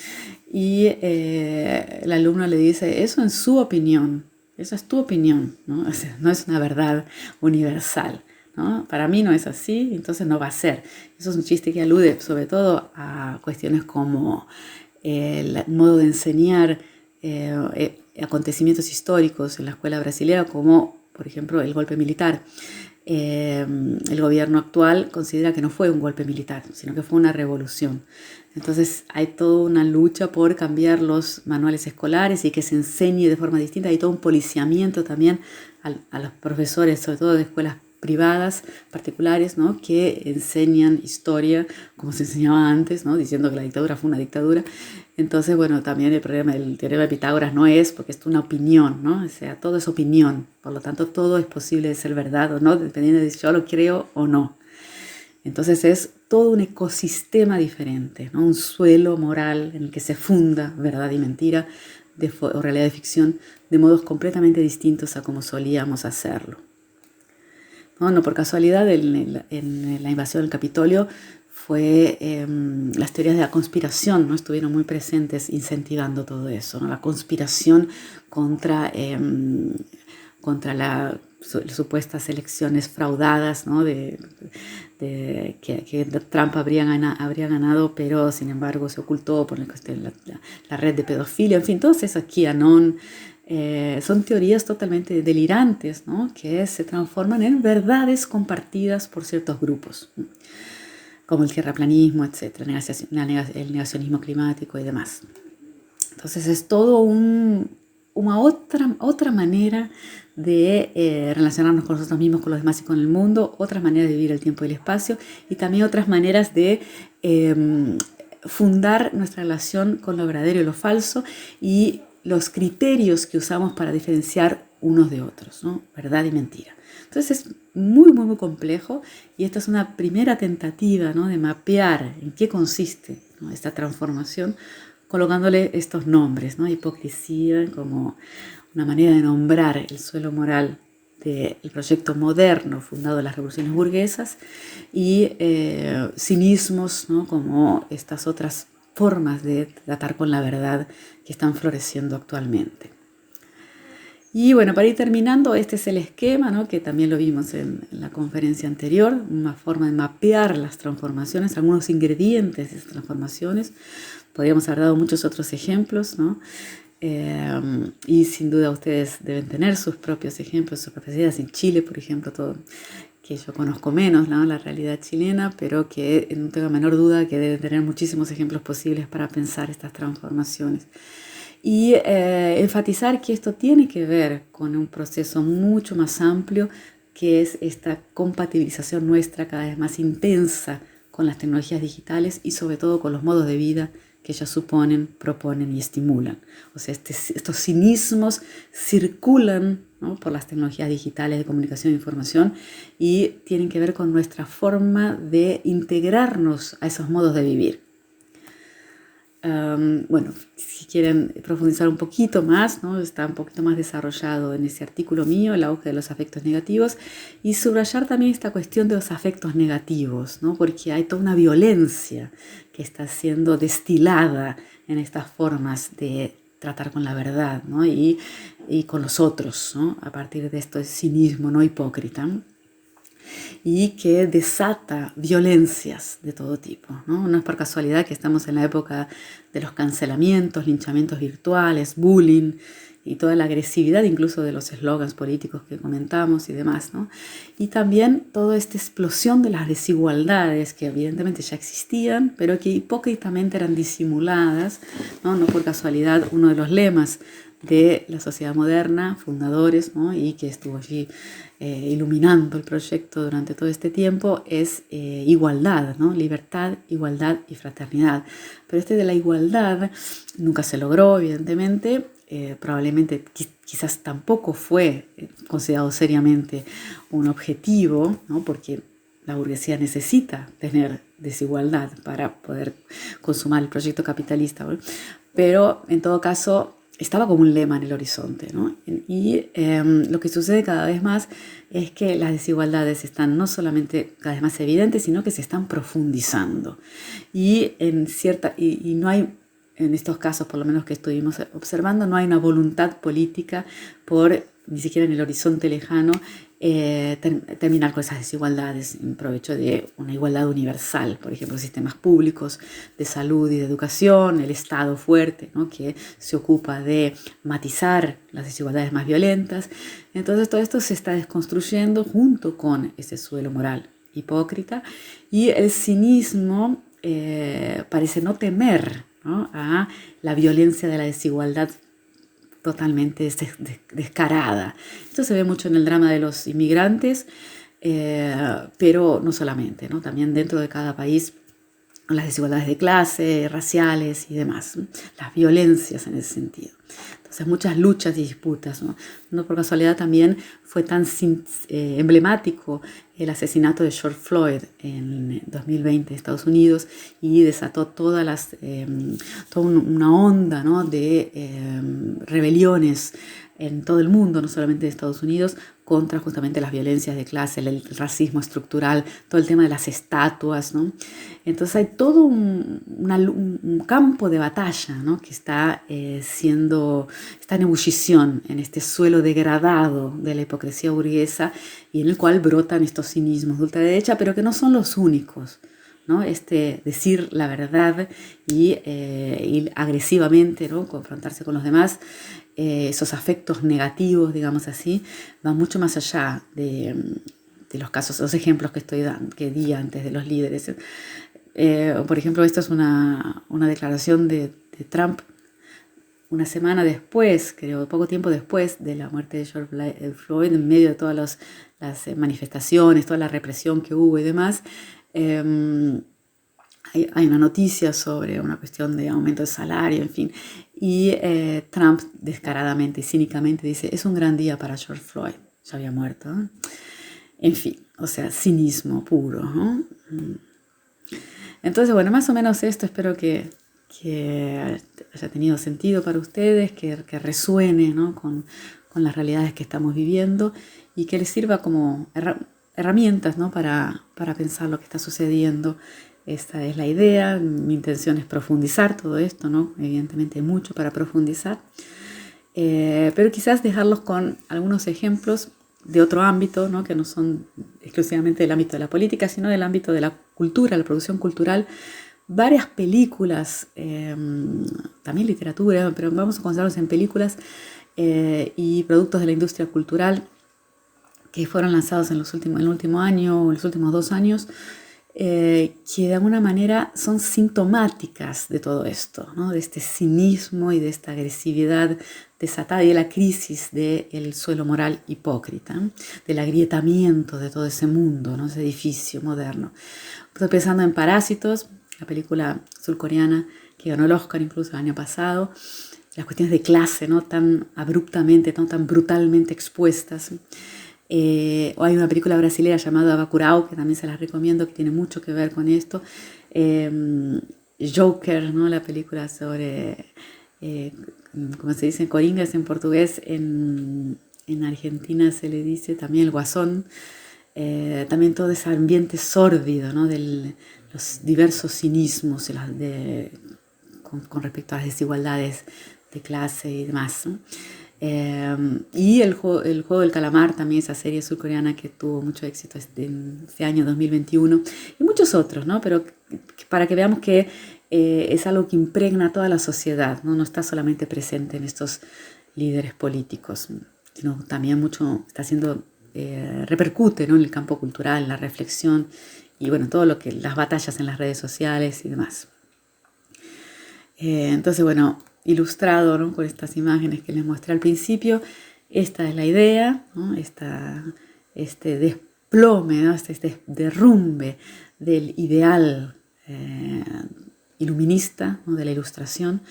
Y el alumno le dice, eso en su opinión, eso es tu opinión, ¿no? O sea, no es una verdad universal, ¿no? Para mí no es así, entonces no va a ser. Eso es un chiste que alude sobre todo a cuestiones como el modo de enseñar acontecimientos históricos en la escuela brasileña, como por ejemplo el golpe militar. El gobierno actual considera que no fue un golpe militar, sino que fue una revolución. Entonces hay toda una lucha por cambiar los manuales escolares y que se enseñe de forma distinta. Hay todo un policiamiento también a los profesores, sobre todo de escuelas privadas, particulares, ¿no? Que enseñan historia como se enseñaba antes, ¿no? Diciendo que la dictadura fue una dictadura. Entonces, bueno, también el problema del teorema de Pitágoras no es porque es una opinión, ¿no? O sea, todo es opinión, por lo tanto todo es posible de ser verdad o no, dependiendo de si yo lo creo o no. Entonces es todo un ecosistema diferente, ¿no? Un suelo moral en el que se funda verdad y mentira, o realidad y ficción, de modos completamente distintos a como solíamos hacerlo. No por casualidad, en la invasión del Capitolio fue las teorías de la conspiración, ¿no? Estuvieron muy presentes incentivando todo eso, ¿no? La conspiración contra las supuestas elecciones fraudadas, ¿no? Que Trump habría ganado, pero sin embargo se ocultó por la red de pedofilia, en fin, todas esas QAnon. Son teorías totalmente delirantes, ¿no? Que se transforman en verdades compartidas por ciertos grupos, ¿no? Como el tierraplanismo, etc., el negacionismo climático y demás. Entonces es todo una otra manera de relacionarnos con nosotros mismos, con los demás y con el mundo, otras maneras de vivir el tiempo y el espacio, y también otras maneras de fundar nuestra relación con lo verdadero y lo falso, y los criterios que usamos para diferenciar unos de otros, ¿no? Verdad y mentira. Entonces es muy complejo, y esta es una primera tentativa, ¿no? De mapear en qué consiste, ¿no? Esta transformación colocándole estos nombres, ¿no? Hipocresía como una manera de nombrar el suelo moral del proyecto moderno fundado en las revoluciones burguesas y cinismos, ¿no? Como estas otras formas de tratar con la verdad que están floreciendo actualmente. Y bueno, para ir terminando, este es el esquema, ¿no? Que también lo vimos en la conferencia anterior, una forma de mapear las transformaciones, algunos ingredientes de esas transformaciones. Podríamos haber dado muchos otros ejemplos, ¿no? Y sin duda ustedes deben tener sus propios ejemplos, sus propias ideas. En Chile, por ejemplo, todo, que yo conozco menos, ¿no? La realidad chilena, pero que no tengo la menor duda que deben tener muchísimos ejemplos posibles para pensar estas transformaciones. Y enfatizar que esto tiene que ver con un proceso mucho más amplio, que es esta compatibilización nuestra cada vez más intensa con las tecnologías digitales y sobre todo con los modos de vida que ellas suponen, proponen y estimulan. O sea, estos cinismos circulan, ¿no? Por las tecnologías digitales de comunicación e información y tienen que ver con nuestra forma de integrarnos a esos modos de vivir. Bueno, si quieren profundizar un poquito más, ¿no? Está un poquito más desarrollado en ese artículo mío, el auge de los afectos negativos, y subrayar también esta cuestión de los afectos negativos, ¿no? Porque hay toda una violencia que está siendo destilada en estas formas de tratar con la verdad, ¿no? y con los otros, ¿no? A partir de este cinismo no hipócrita, y que desata violencias de todo tipo, ¿no? No es por casualidad que estamos en la época de los cancelamientos, linchamientos virtuales, bullying y toda la agresividad incluso de los eslogans políticos que comentamos y demás, ¿no? Y también toda esta explosión de las desigualdades que evidentemente ya existían, pero que hipócritamente eran disimuladas, ¿no? No por casualidad uno de los lemas de la sociedad moderna, fundadores, ¿no? Y que estuvo allí iluminando el proyecto durante todo este tiempo, es igualdad, ¿no? Libertad, igualdad y fraternidad. Pero este de la igualdad nunca se logró, evidentemente, probablemente quizás tampoco fue considerado seriamente un objetivo, ¿no? Porque la burguesía necesita tener desigualdad para poder consumar el proyecto capitalista, ¿no? Pero en todo caso estaba como un lema en el horizonte, ¿no? Y lo que sucede cada vez más es que las desigualdades están no solamente cada vez más evidentes, sino que se están profundizando. Y no hay, en estos casos, por lo menos que estuvimos observando, no hay una voluntad política por, ni siquiera en el horizonte lejano, terminar con esas desigualdades en provecho de una igualdad universal, por ejemplo, sistemas públicos de salud y de educación, el Estado fuerte, ¿no? Que se ocupa de matizar las desigualdades más violentas. Entonces todo esto se está desconstruyendo junto con ese suelo moral hipócrita y el cinismo parece no temer, ¿no? A la violencia de la desigualdad totalmente descarada. Esto se ve mucho en el drama de los inmigrantes, pero no solamente, ¿no? También dentro de cada país las desigualdades de clase, raciales y demás, ¿no? Las violencias en ese sentido. Entonces muchas luchas y disputas, ¿no? No por casualidad también fue tan emblemático el asesinato de George Floyd en 2020 en Estados Unidos y desató toda una onda, ¿no? De rebeliones en todo el mundo, no solamente en Estados Unidos, contra justamente las violencias de clase, el racismo estructural, todo el tema de las estatuas, ¿no? Entonces hay todo un campo de batalla, ¿no? Que está en ebullición en este suelo degradado de la hipocresía burguesa y en el cual brotan estos cinismos de ultraderecha, pero que no son los únicos, ¿no? Decir la verdad y agresivamente, ¿no? Confrontarse con los demás, esos afectos negativos, digamos así, van mucho más allá de los casos, los ejemplos que di antes de los líderes. Por ejemplo, esto es una declaración de Trump una semana después, creo, poco tiempo después de la muerte de George Floyd, en medio de todas las manifestaciones, toda la represión que hubo y demás. Hay una noticia sobre una cuestión de aumento de salario, en fin, y Trump descaradamente y cínicamente dice, es un gran día para George Floyd, ya había muerto, ¿no? En fin, o sea, cinismo puro, ¿no? Entonces, bueno, más o menos esto, espero que que haya tenido sentido para ustedes, que resuene, ¿no?, con las realidades que estamos viviendo y que les sirva como herramientas, ¿no?, para pensar lo que está sucediendo. Esta es la idea. Mi intención es profundizar todo esto, ¿no? Evidentemente hay mucho para profundizar, pero quizás dejarlos con algunos ejemplos de otro ámbito, ¿no?, que no son exclusivamente del ámbito de la política, sino del ámbito de la cultura, la producción cultural. Varias películas, también literatura, pero vamos a concentrarnos en películas y productos de la industria cultural que fueron lanzados en el último año o en los últimos 2 años, que de alguna manera son sintomáticas de todo esto, ¿no?, de este cinismo y de esta agresividad desatada y de la crisis del suelo moral hipócrita, ¿no?, del agrietamiento de todo ese mundo, ¿no?, ese edificio moderno. Estoy pensando en Parásitos, la película surcoreana que ganó el Oscar incluso el año pasado, las cuestiones de clase, ¿no?, tan abruptamente, tan brutalmente expuestas. O hay una película brasileña llamada Bacurau, que también se las recomiendo, que tiene mucho que ver con esto. Joker, ¿no?, la película sobre, como se dice, coringas en portugués, en Argentina se le dice también el Guasón. También todo ese ambiente sórdido, ¿no?, de los diversos cinismos con respecto a las desigualdades de clase y demás, ¿no? Y el juego del calamar, también esa serie surcoreana que tuvo mucho éxito este año 2021, y muchos otros, ¿no? Pero para que veamos que es algo que impregna a toda la sociedad, ¿no? No está solamente presente en estos líderes políticos, sino también mucho está haciendo, repercute, ¿no?, en el campo cultural, en la reflexión y bueno, todo lo que las batallas en las redes sociales y demás. Entonces, bueno, ilustrado, ¿no?, con estas imágenes que les mostré al principio, esta es la idea, ¿no?, este desplome, ¿no?, este derrumbe del ideal iluminista, ¿no?, de la ilustración,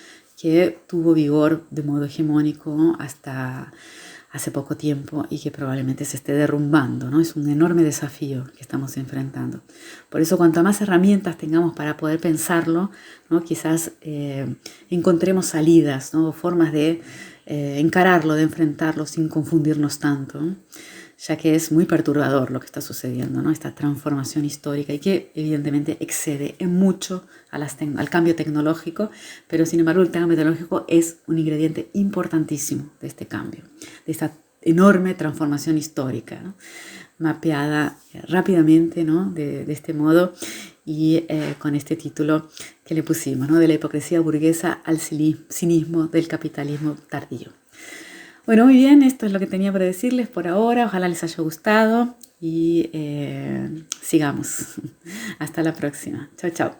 que tuvo vigor de modo hegemónico, ¿no?, hasta hace poco tiempo y que probablemente se esté derrumbando, ¿no? Es un enorme desafío que estamos enfrentando. Por eso, cuanto más herramientas tengamos para poder pensarlo, ¿no?, quizás encontremos salidas, ¿no?, formas de encararlo, de enfrentarlo sin confundirnos tanto, ¿no?, ya que es muy perturbador lo que está sucediendo, ¿no?, esta transformación histórica y que evidentemente excede en mucho al cambio tecnológico, pero sin embargo el cambio tecnológico es un ingrediente importantísimo de este cambio, de esta enorme transformación histórica, ¿no?, mapeada rápidamente, ¿no?, de este modo y con este título que le pusimos, ¿no?, de la hipocresía burguesa al cinismo del capitalismo tardío. Bueno, muy bien, esto es lo que tenía para decirles por ahora. Ojalá les haya gustado y sigamos. Hasta la próxima. Chao, chao.